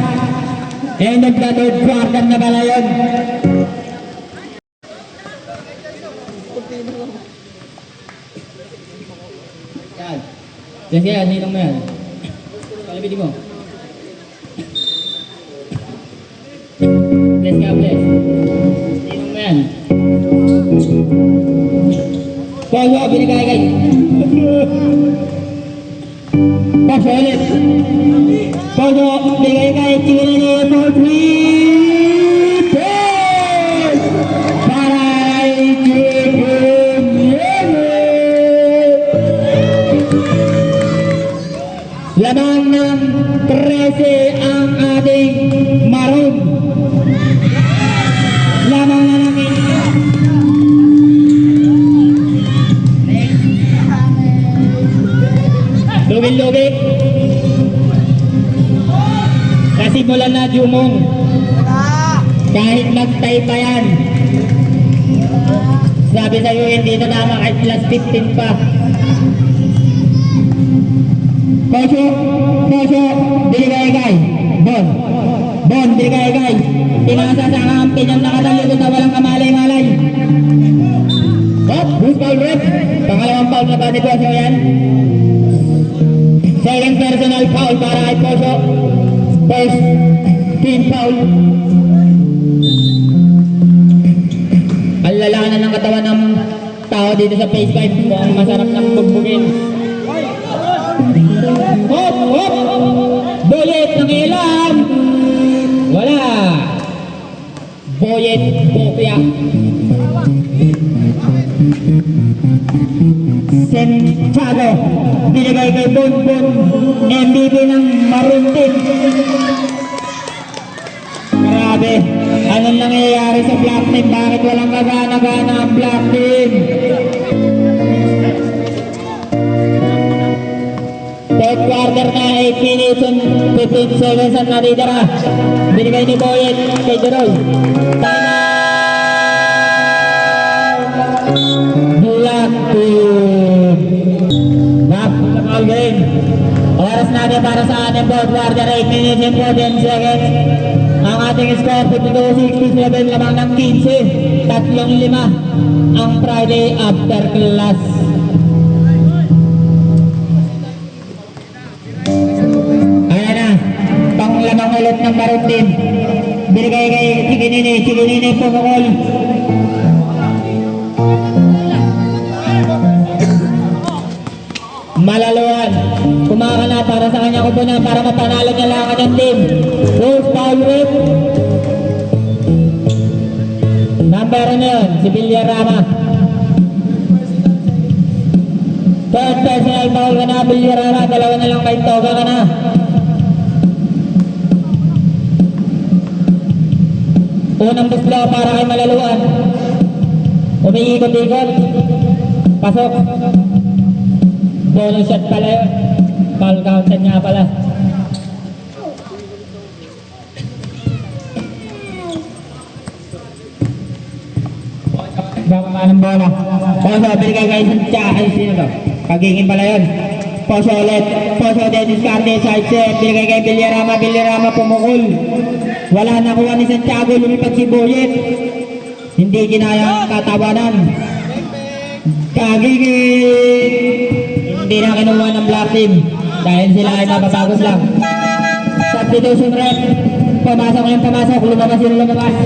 End of the third quarter na pala yun. Yan kaya, ninong mo yan. Kalabidi mo. bless ka, bless. Sino mo yan? Poso, binigay kay. Poso ulit. Poso, binigay kay Chiginini for 3 points! Para kay Chiginini! Lamang ng 13 ang ating maroon. Lamang na namin. Lugi-lugi. Nasimulan na Jumong. Kahit nagtay pa yan. Sabi sa'yo hindi na tama kahit plus 15 pa. Poso, binigay kay Bon, binigay kay tinasa sa kampi niyang nakatalikod na walang kamalay-malay. Hop, who's foul rep? Pangalawang foul na ba ni Poso yan? Second personal foul para kay Poso. First team foul. Ang lalaki na ng katawan ng tao dito sa phase 5. Mukhang masarap ng bugbugin. Hop! Boyet ng ilam! Wala! Boyet, Bopia. Santiago, binigay kay Bonbon, MVP ng Maroon Team. Grabe, anong nangyayari sa Black Team? Bakit walang kagana-gana ang Black Team? Third quarter na 8 minutes and 15 seconds ang natitira. Binigay ni Boyet kay Jeroy. Time out! Black Team. Back to the ball game. Oras natin para sa ating fourth quarter 8 minutes and 14 seconds. Ang ating score 52-67 lamang ng 15. 3-5 ang Friday after class. Lamang ulit ng Maroon Team. Binigay kay Chiginini pumukol. Malaluan. Kumakana para sa kanyang kupunan para mapanalo niya lang ang team. Rose foul rip. Number na yun, si Villarama. Third personal foul ka na, Villarama. Dalawa na lang kay Toga ka na. Unang buslo para kay Malaluan. Umiikot-ikot. Pasok. Bonus shot pala yun. Foul counted nga pala. Baka ng bola. Poso, binigay kay Santiago. Ay, sino to? Pagiging pala yun. Poso ulit. Poso, Dennis Carte, side set. Binigay kay Villarama. Villarama pumukul. Wala nakuha ni Santiago, lumipad si Boyet. Hindi ginaya ang tatawanan. Kagigit! Hindi na kinuha ng Black Team dahil sila ay napapagod lang. Substitution rep. Pumasok yung pumasok, lumabas yung lumabas.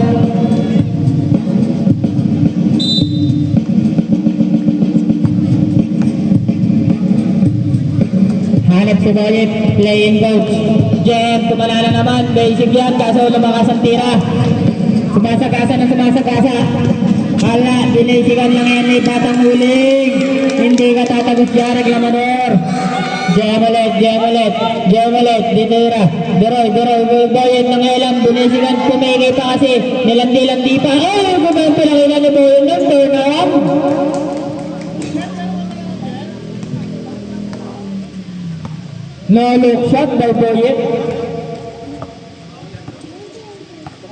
Hanep si Boyet, playing coach. Jem, tumalala naman, basic yan, kaso lumakas ang tira. Sumasagasa na sumasagasa. Hala, binasigan lang yan ni Batang Huling. Hindi ka tatagos dyan, reklamador. Jem ulit, ditira. Deroy, Boyet ng ilang, binasigan, pumigay pa kasi, nilandi-landi pa. Ay, kumento lang ilan ni Boyet ng turn up. No look shot by Boyet.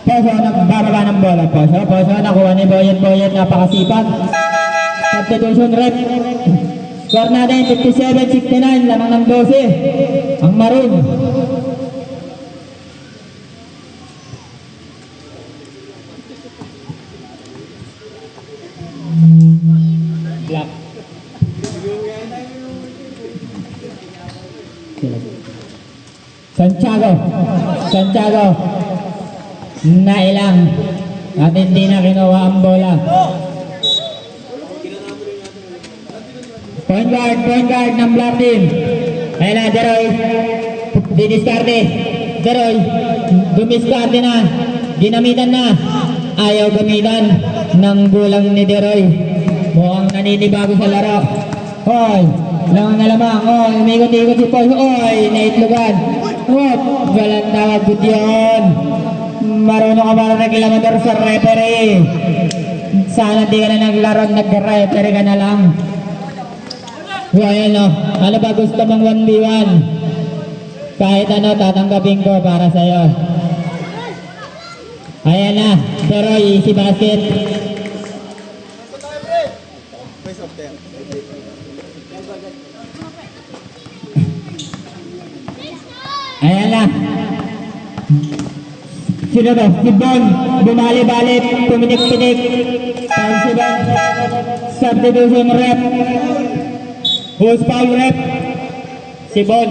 Poso nagbababa ng bola. Poso nakuha ni Boyet, napakasipag. Substitution rep. Score natin 57-69, lamang ng 12 ang Maroon. Black. Santiago. Nailang. At hindi na kinuha ang bola. Point guard ng Black Team. Ayan na, Deroy. Didiskarte. Deroy. Dumiskarte na. Ginamitan na. Ayaw gamitan ng gulang ni Deroy. Mukhang naninibago sa laro. Hoy, lamang na lamang. Hoy, umikot-ikot si Paul. Hoy, naitlugan. Hop, walang tawag good yun. Marunong ka para reklamador sa referee. Sana di ka na naglaro, nag-referee ka na lang. Ayan o, ano ba gusto mong 1v1? Kahit ano, tatanggapin ko para sa'yo. Ayan na, pero easy basket. Ayan na. Sino to? Si Bon, bumali-bali, puminik-pinik. Foul si Bon. Substitution rep. Who's foul rep? Si Bon.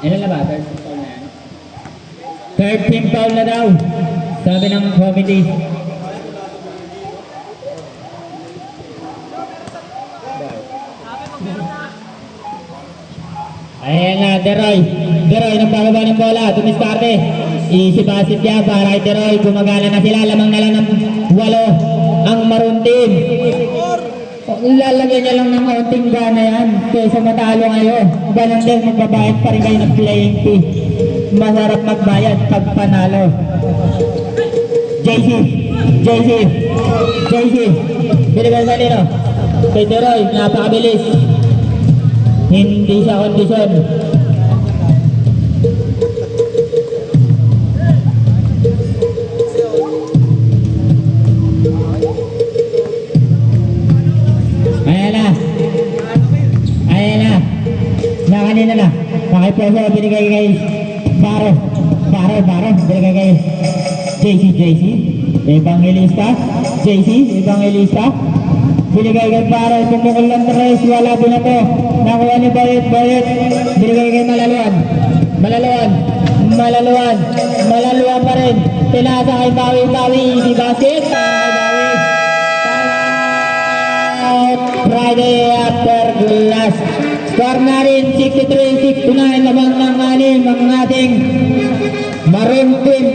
Ilan na ba? Third team foul na daw. Sabi ng committee. Ayan na, Deroy. Deroy, nagbababa ng bola. Tumiskarte. Easy basket niya para kay Deroy. Gumagana na sila. Lamang na lang ng 8 ang Maroon Team. Lalagyan niya lang ng kaunting gana yan kaysa matalo kayo. Ganun din, magbabayad pa rin kayo ng playing fee. Masarap magbayad pag panalo. JC. Binigay sa nino. Kay Deroy, napakabilis. Hindi siya kondisyon. Ayan na. Kanina na. Pakipreso, binigay kay Baro. Binigay kay JC. Evangelista. Binigay kay Baro. Pumukul ng tres. Wala po na to. Nakuha ni Bayet. Binigay kay Malaluan pa rin. Tinasa kay Bawi. Easy basket. Friday after glass. Score na rin 63-69. Lamang ng 6 ang ating Maroon Team.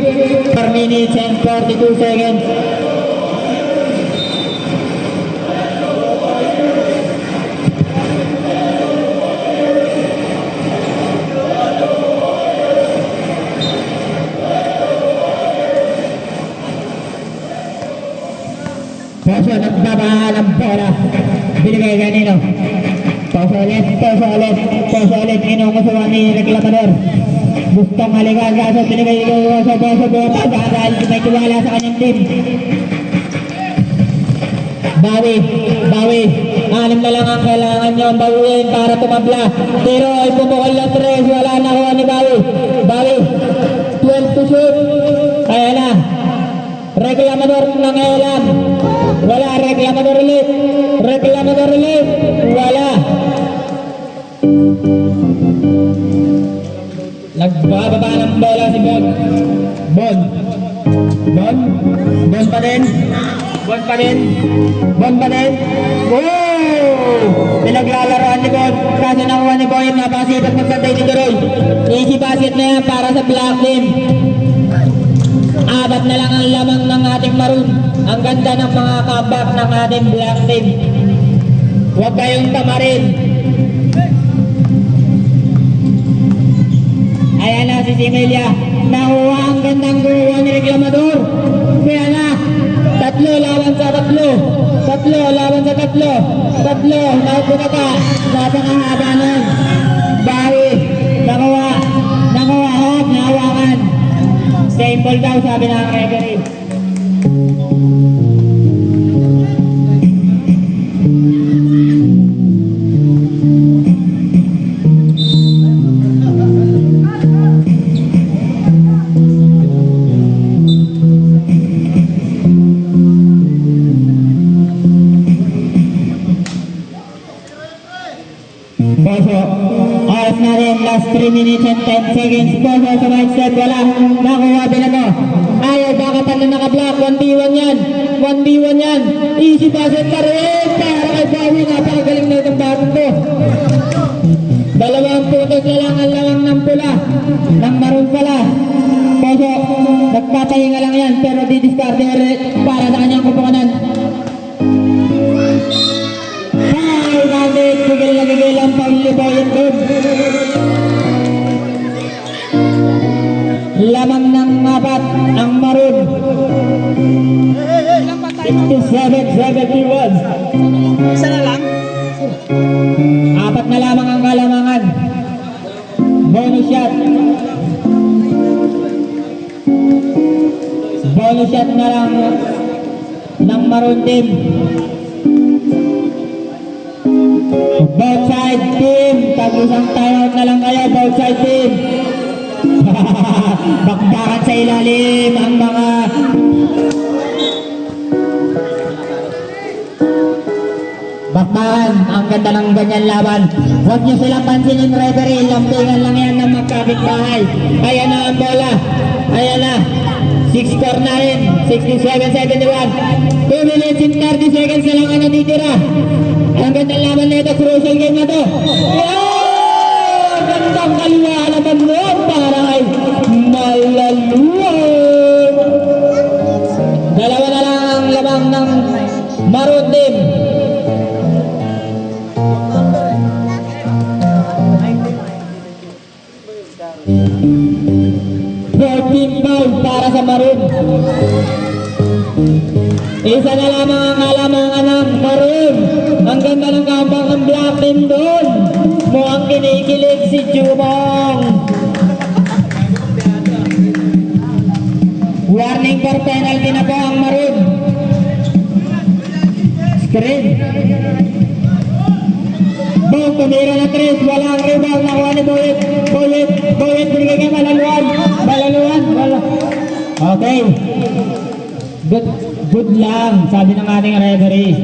4 minutes and 42 seconds. Poso nagbabahan ng bola. Binigay kanino? Poso ulit. Kinukusuhan ni reklamador. Gustong halikan kaso binigay ko sa Poso. Dahil may tiwala sa kanyang team. Bawi. 6 na lang ang kailangan nyo bawiin para tumabla. Pero ay pumukol na 3. Wala na kuha ni Bawi. 12 to shoot. Ayan na. Reklamador ng Elan. Wala, reklamador ulit. Wala. Nagbababa ng bola si Bon pa din. Wow! Pinaglalaroan ni Bon. Kaso nakuha ni Boy. Napakasipag magpantay ni Deroy. Easy basket na yan para sa Black Team. 4 na lang ang lamang ng ating Maroon. Ang ganda ng mga comeback ng ating Black Team. Huwag kayong tamarin. Ayan na si Simelia. Nakuha ang gandang guwa ni reklamador. Kaya na. 3 laban sa 3. Nakuha ka. Napakahaba nun. Bawi. Nakuha. Nahawakan. Same ball daw, sabi ng referee. Poso, oras na rin, last 3 minutes and 10 seconds po sa mindset. Wala. Nakuha Binato. Ayaw, bakatan na naka-block. 1v1 yan. 1v1 yan. Easy basket pa rin. Para kay Bowie. Napakagaling na itong batong to. 2 puntos na lang ang lawang ng pula. Ng maroon pala. Poso, nagpapahinga lang yan. Pero didiscarte ulit para sa kanyang kupukanan. Ay, bakit? Gigil na gigil ang Pauliboyan doon. Lamang ng 4 ang maroon. 67-71. Isa na lang? 4 na lamang ang kalamangan. Bonus shot. Bonus shot na lang ng maroon team. Both side team. Tag-isang timeout na lang kayo. Both side team. Bakbakan sa ilalim ang mga bakbakan. Ang ganda ng ganyan laban. Huwag nyo silang pansinin, referee. Lampingan lang yan ng magkapitbahay. Ayan na ang bola. Ayan na. 6-4 na rin. 67-71. 2 minutes and 30 seconds na lang ang natitira. Ang gandang laban na ito. Crucial game na ito. Yeah! Gandang kaliwa naman nun para ay malaluwag. 2 na lang ang lamang ng Maroon team. Foul para sa Maroon. Isa na lamang ang kalamangan ng Maroon. Ang ganda ng kampang ng Black Team doon. Mukhang kinikilig si Jumong. Warning for penalty na po ang Maroon. Screen. Boom, tumira na 3. Walang rebound. Nakuha ni Boyet. Boyet, binigay ka malaluan. Okay. Good lang, sabi ng ating referee.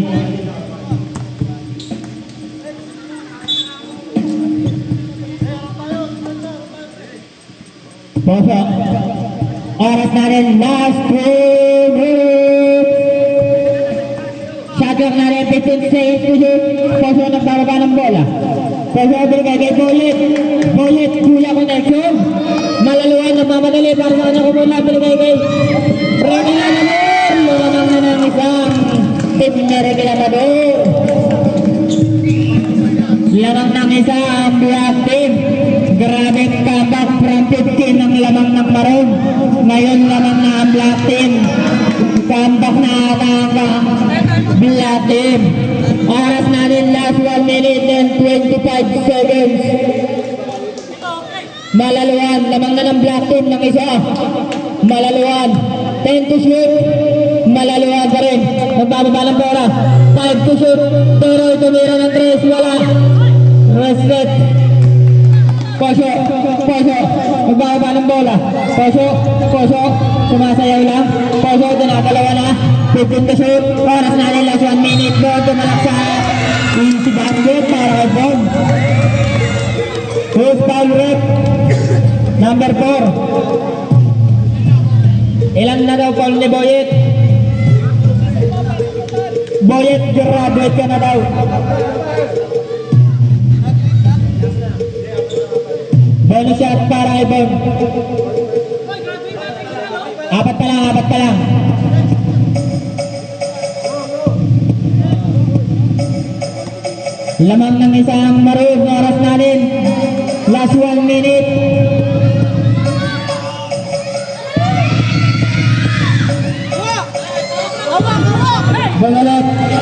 Poso. Oras na rin, last 2 minutes. Shot clock na rin, 15 seconds to shoot. Poso nagbababa ng bola. Poso binigay kay Boyet. Boyet, kuya connection. Malaluan, nagmamadali para sa kanya kumula. Binigay kay Regalador. Lulamang na ng isang team na Regalador. Lamang ng isang Black Team. Grabe comeback from 15 ang lamang ng Maroon. Ngayon lamang na ang Black Team. Comeback na ata ang Black Team. Oras na rin, last 1 minute and 25 seconds. Malaluan, lamang na ng Black Team ng isa. Malaluan, 10 to shoot. Malaluan pa rin. Nagbababa ng bola. 5 to shoot. Pero tumira ng 3. Wala. Reset. Poso. Nagbababa ng bola. Poso. Sumasayaw lang. Poso, dinadalawa na. 15 to shoot. Oras na rin, last 1 minute. Doon tumalak sa easy basket para kay Bond. Who's foul rep? Number 4. Ilan na daw foul ni Boyet? Boyet, graduate ka na daw. Bonus shot para kay Bond. 4 pa lang. Lamang ng isang Maroon. Oras na rin. Last 1 minute.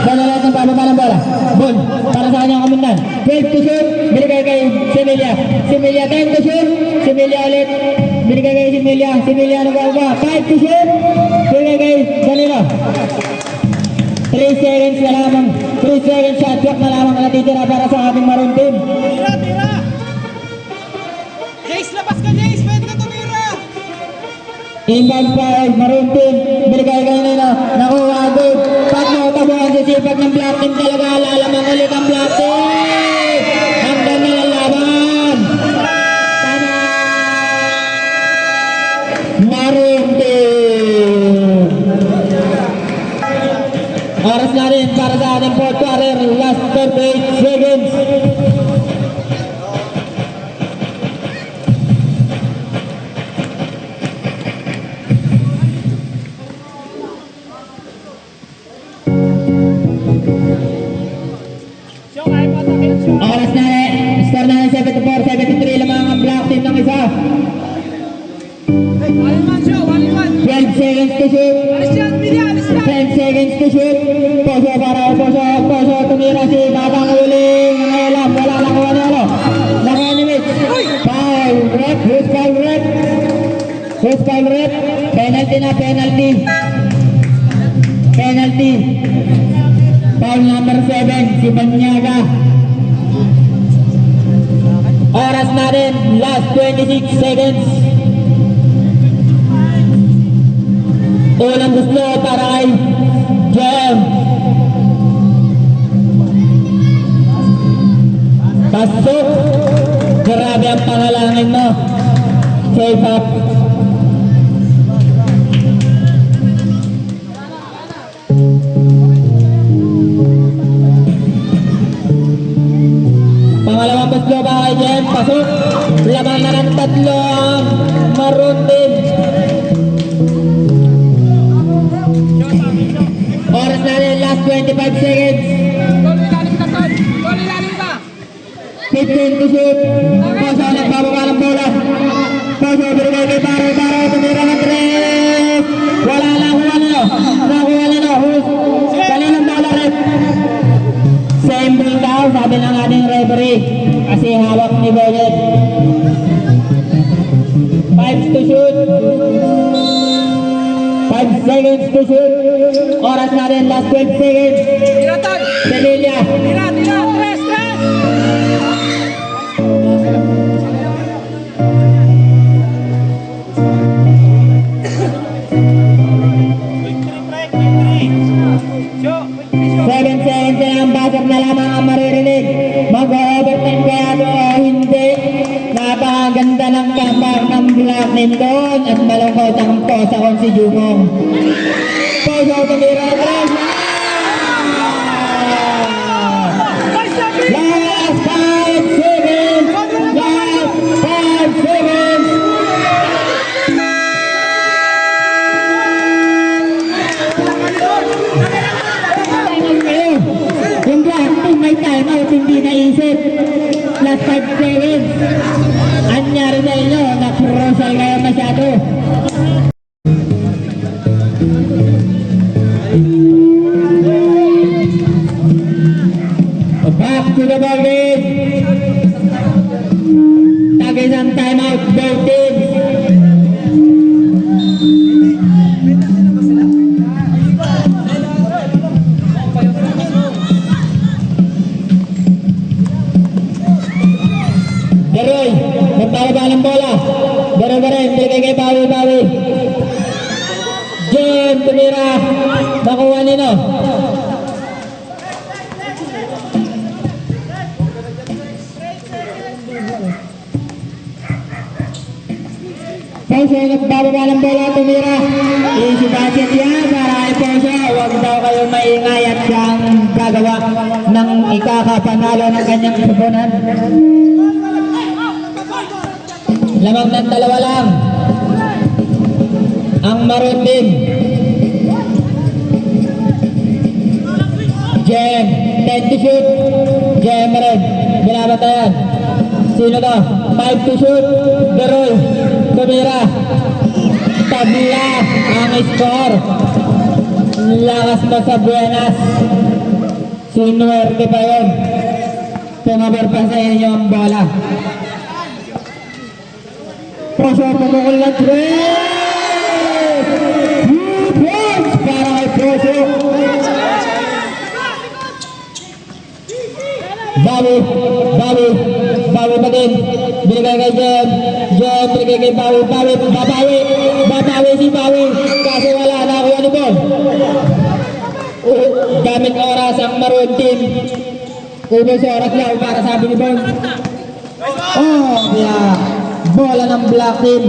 Banalot ng pababa ng bola. Bon, para sa kanyang kamundan. 12 to shoot. Binigay kay Similia. 10 to shoot. Similia ulit. Binigay kay Similia nagbawa. 5 to shoot. Binigay kay Danilo. 3 seconds na lamang. 3 seconds shot clock na lamang natitira para sa ating Maroon team. Tira! Jace, labas ka Jace! Pwede ka tumira! Inbound fire, Maroon team. Binigay kay Nino. Nakuha agad. Pag mo ang sisipag ng Black Team talaga. Lalamang ulit ang Black Team. Hanggang na lang laban. 12 seconds to shoot. Alis yan, Billy, alis yan. 10 seconds to shoot. Poso para Poso tumira si Batang Uling. Ngayon wala nakuha ni ano. Nakuha ni Mitch. Foul rep. Who's foul rep? Who's foul rep? Penalty na, penalty. Penalty. Foul number 7, si Banyaga. Oras natin, last 26 seconds. Unang gusto para kay Jem. Pasok. Grabe ang pangalangin mo. Save up. Pangalawang paslo ba kay Jem? Pasok. Laban na ng 3 ang Maroon team. Oras natin, last 25 seconds. 15 to shoot. Poso nagbababa ng bola. Poso binigay kay Baro, tumira ng 3. Wala na, nakuha na. Kaninang bola rin. Same ball daw, sabi ng ating referee. Kasi hawak ni Boyet. 5 to shoot. 5 seconds to shoot. Oras natin, last 12 seconds. Tira, tol. Sevilla. Tira, tres. Seven seconds na ang basag na lamang ang maririnig. Mag-overtime kaya ito o hindi. Napakaganda ng comeback ng Black Nindon at malungkot ang posa kong si Jumong. Posa tumira ng 3. Last 5 seconds! Last 5 seconds! Yung Black Team may time out, hindi naisip. Last 5 seconds. Anyari sa inyo, na-crucial kayo masyado. Back to the ball game. Tagay ang time out, both teams. Deroy, nagpapaba ng bola. Deroy, binigay kay Bawi. Jem, tumira. Nakuha nino. Poso, nagbababa ng bola, tumira. Easy basket yan para kay Poso. Huwag daw kayo maingay at siyang gagawa ng ikakapanalo ng kanyang subunan. Lamang ng 2 lang ang Maroon team. Jem, 10 to shoot. Jem red, binabatayan. Sino to? 5 to shoot. Deroy, tumira. Tabla ang score. Lakas mo sa Buenas. Sinuwerte pa yun. Tumabor pa sa inyo ang bola. Poso pumukul ng 3. 2 points para kay Poso. Bawi pa din. Binigay kay Jem, binigay kay Bawi, babawi si Bawi. Kaso wala, nakuha ni Ball. Gamit oras ang Maroon team. Ubos oras lang para sabi ni Ball. Bola ng Black team.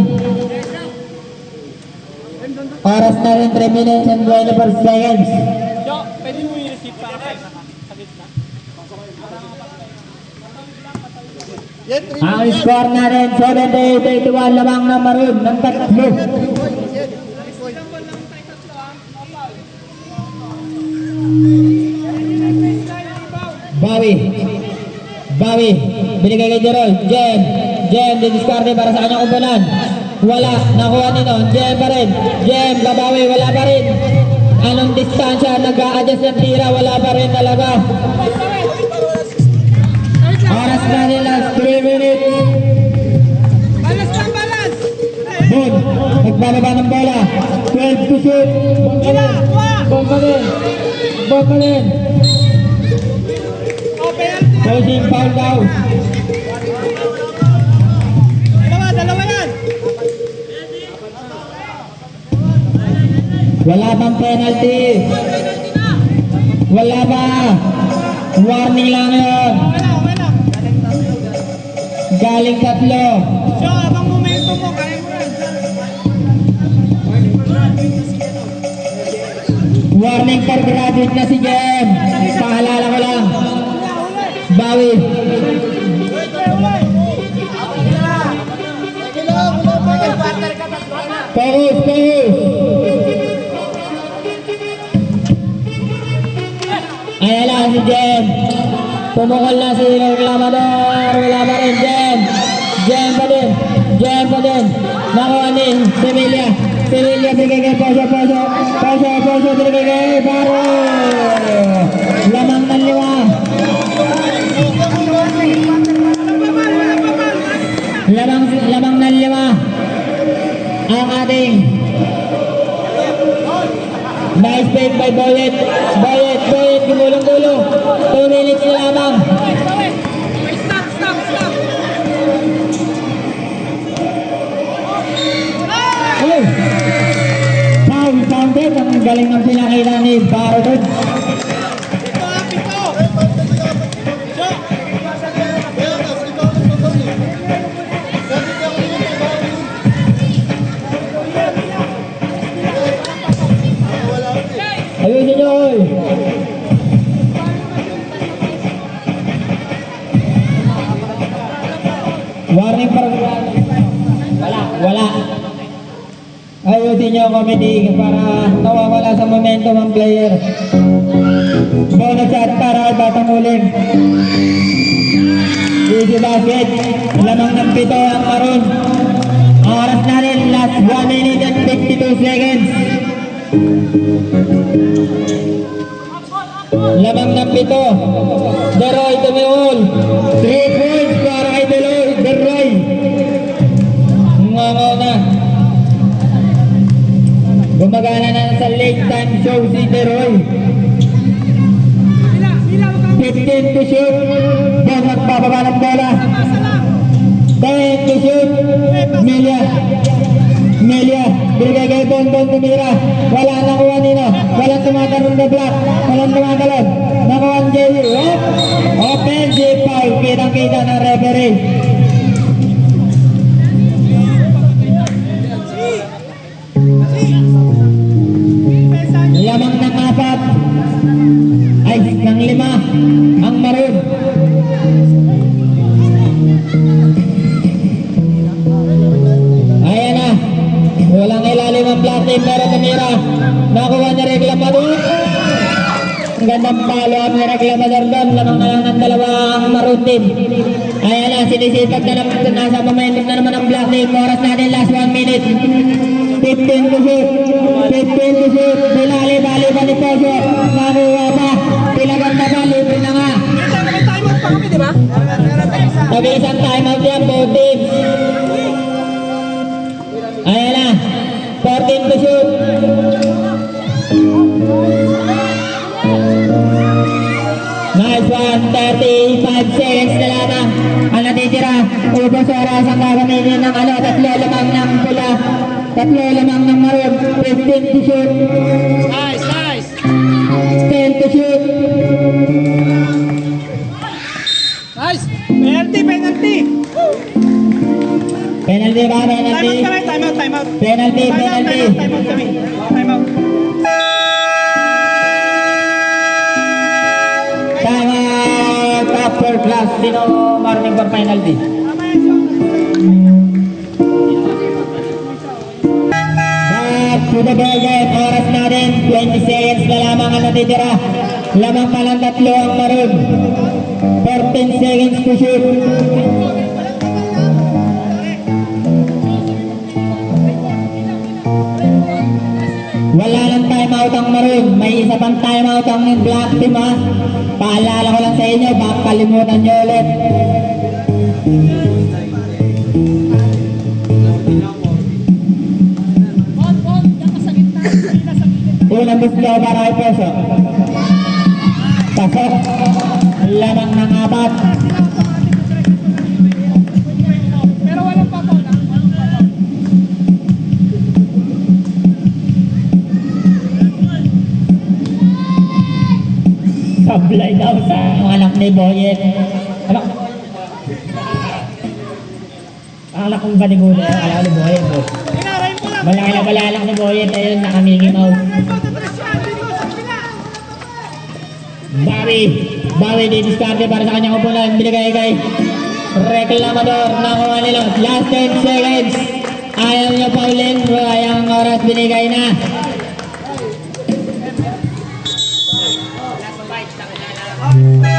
Oras na rin 3 minutes and 24 seconds. Pwede mo i-receive para kayo sa gitna. Ang score na rin 78-81 lamang na Maroon ng 3. Bawi binigay kay Jeroy. Jem, didiskarte para sa kanyang kumpunan. Wala. Nakuha ni Don. Jem pa rin. Jem, babawi. Wala pa rin. Anong distansya? Nag-a-adjust ng tira. Wala pa rin talaga. Oras na nila. 3 minutes. Balance lang, balance! Bon, nagbababa ng bola. 12 to shoot. Bomba din. Bomba din. Oh, penalty! Holding foul daw. Dalawa yan! Wala bang penalty? Wala ba? Warning lang yun. Okay lang. Galing tatlo. So, abang momentum mo, kaya mo yan. Warning for graduate na si Jem. Paalala ko lang. Bawi. Focus, focus. Ayan lang si Jem. Pumukol na si Reclamador. Wala pa rin Jem. Jem pa din. Jem pa din. Nakuha ni Sevilla. Sevilla bigay kay Poso. Poso bigay kay Baro. Lamang ng 5. Lamang ng 5. Ang ating nice play by Boyet. Boyet, gumulong-gulong. 2 minutes na lamang. Stop! Oh! Foul din. Ang galing ng pinakita ni Baro doon. Pito! Ayusin nyo, oy! Warning for wala. Ayusin nyo, committee, para nawawala sa momentum ang player. Bonus shot para kay Batang Uling. Easy basket. Lamang ng 7 ang Maroon. Ang oras na rin, last 1 minute and 52 seconds. Lamang ng 7. Deroy tumiul. 3 points para kay Deroy. Ngangaw na. Gumagana na sa late time show si Deroy. 15 to shoot. Bangak bababa ng bola. 10 to shoot. Melia, binigay kay Bonbon tumira. Wala nakuha nino. Walang tumatalon na block. Walang tumatalon. Nakuha ang JU. Offensive foul. Kitang-kita ng referee. Lamang ng 4. Ay, ng 5. Ang Maroon. Ayan na. Walang ilalim ang black team pero tumira. Nakuha ni Reclamador. Ang gandang palo ang Reclamador doon. Lamang na lang ng 2 ang Maroon team. Ayan na. Sinisipag na naman. Nasa momentum na naman ang black team. Oras natin last 1 minute. 15 to shoot. Bali pa ni Poso. Nakuha pa. Pilagan na ba? Libre na nga. May timeout pa kami, di ba? Nag-iisang timeout yan, both teams. Ayan na. 14 to shoot. Nice one. 35 seconds na lamang. Ang natitira. Ubos oras ang gagamitin ng 3 lamang ng pula. 3 lamang ng Maroon. 15 to shoot. Nice! 10 to shoot. Nice! Penalty! Penalty ba? Penalty? Timeout! Penalty. Timeout kami. Timeout. Timeout after class. Sino marning for penalty? Back to the ball game. Oras natin. 20 seconds na lamang ang natitira. Lamang pa lang 3 ang Maroon. 14 seconds to shoot. June, may isa pang timeout ang Black Team ha. Paalala ko lang sa inyo, baka kalimutan nyo ulit. Unang bislo para kay Poso. Pasok. Lamang ng apat. Pero walang papel. Sablay daw sa anak ni Boyet. Anak kong banigulo. Anak ni Boyet. Inaray mo lang. Malaki na pala anak ni Boyet. Ayun, nakamigi mouse. Bawi didiskarte para sa kanyang upunan. Binigay kay Reclamador. Nakuha nila. Last 10 seconds. Ayaw niya pa ulit. Ayaw ang oras binigay na. Last bite.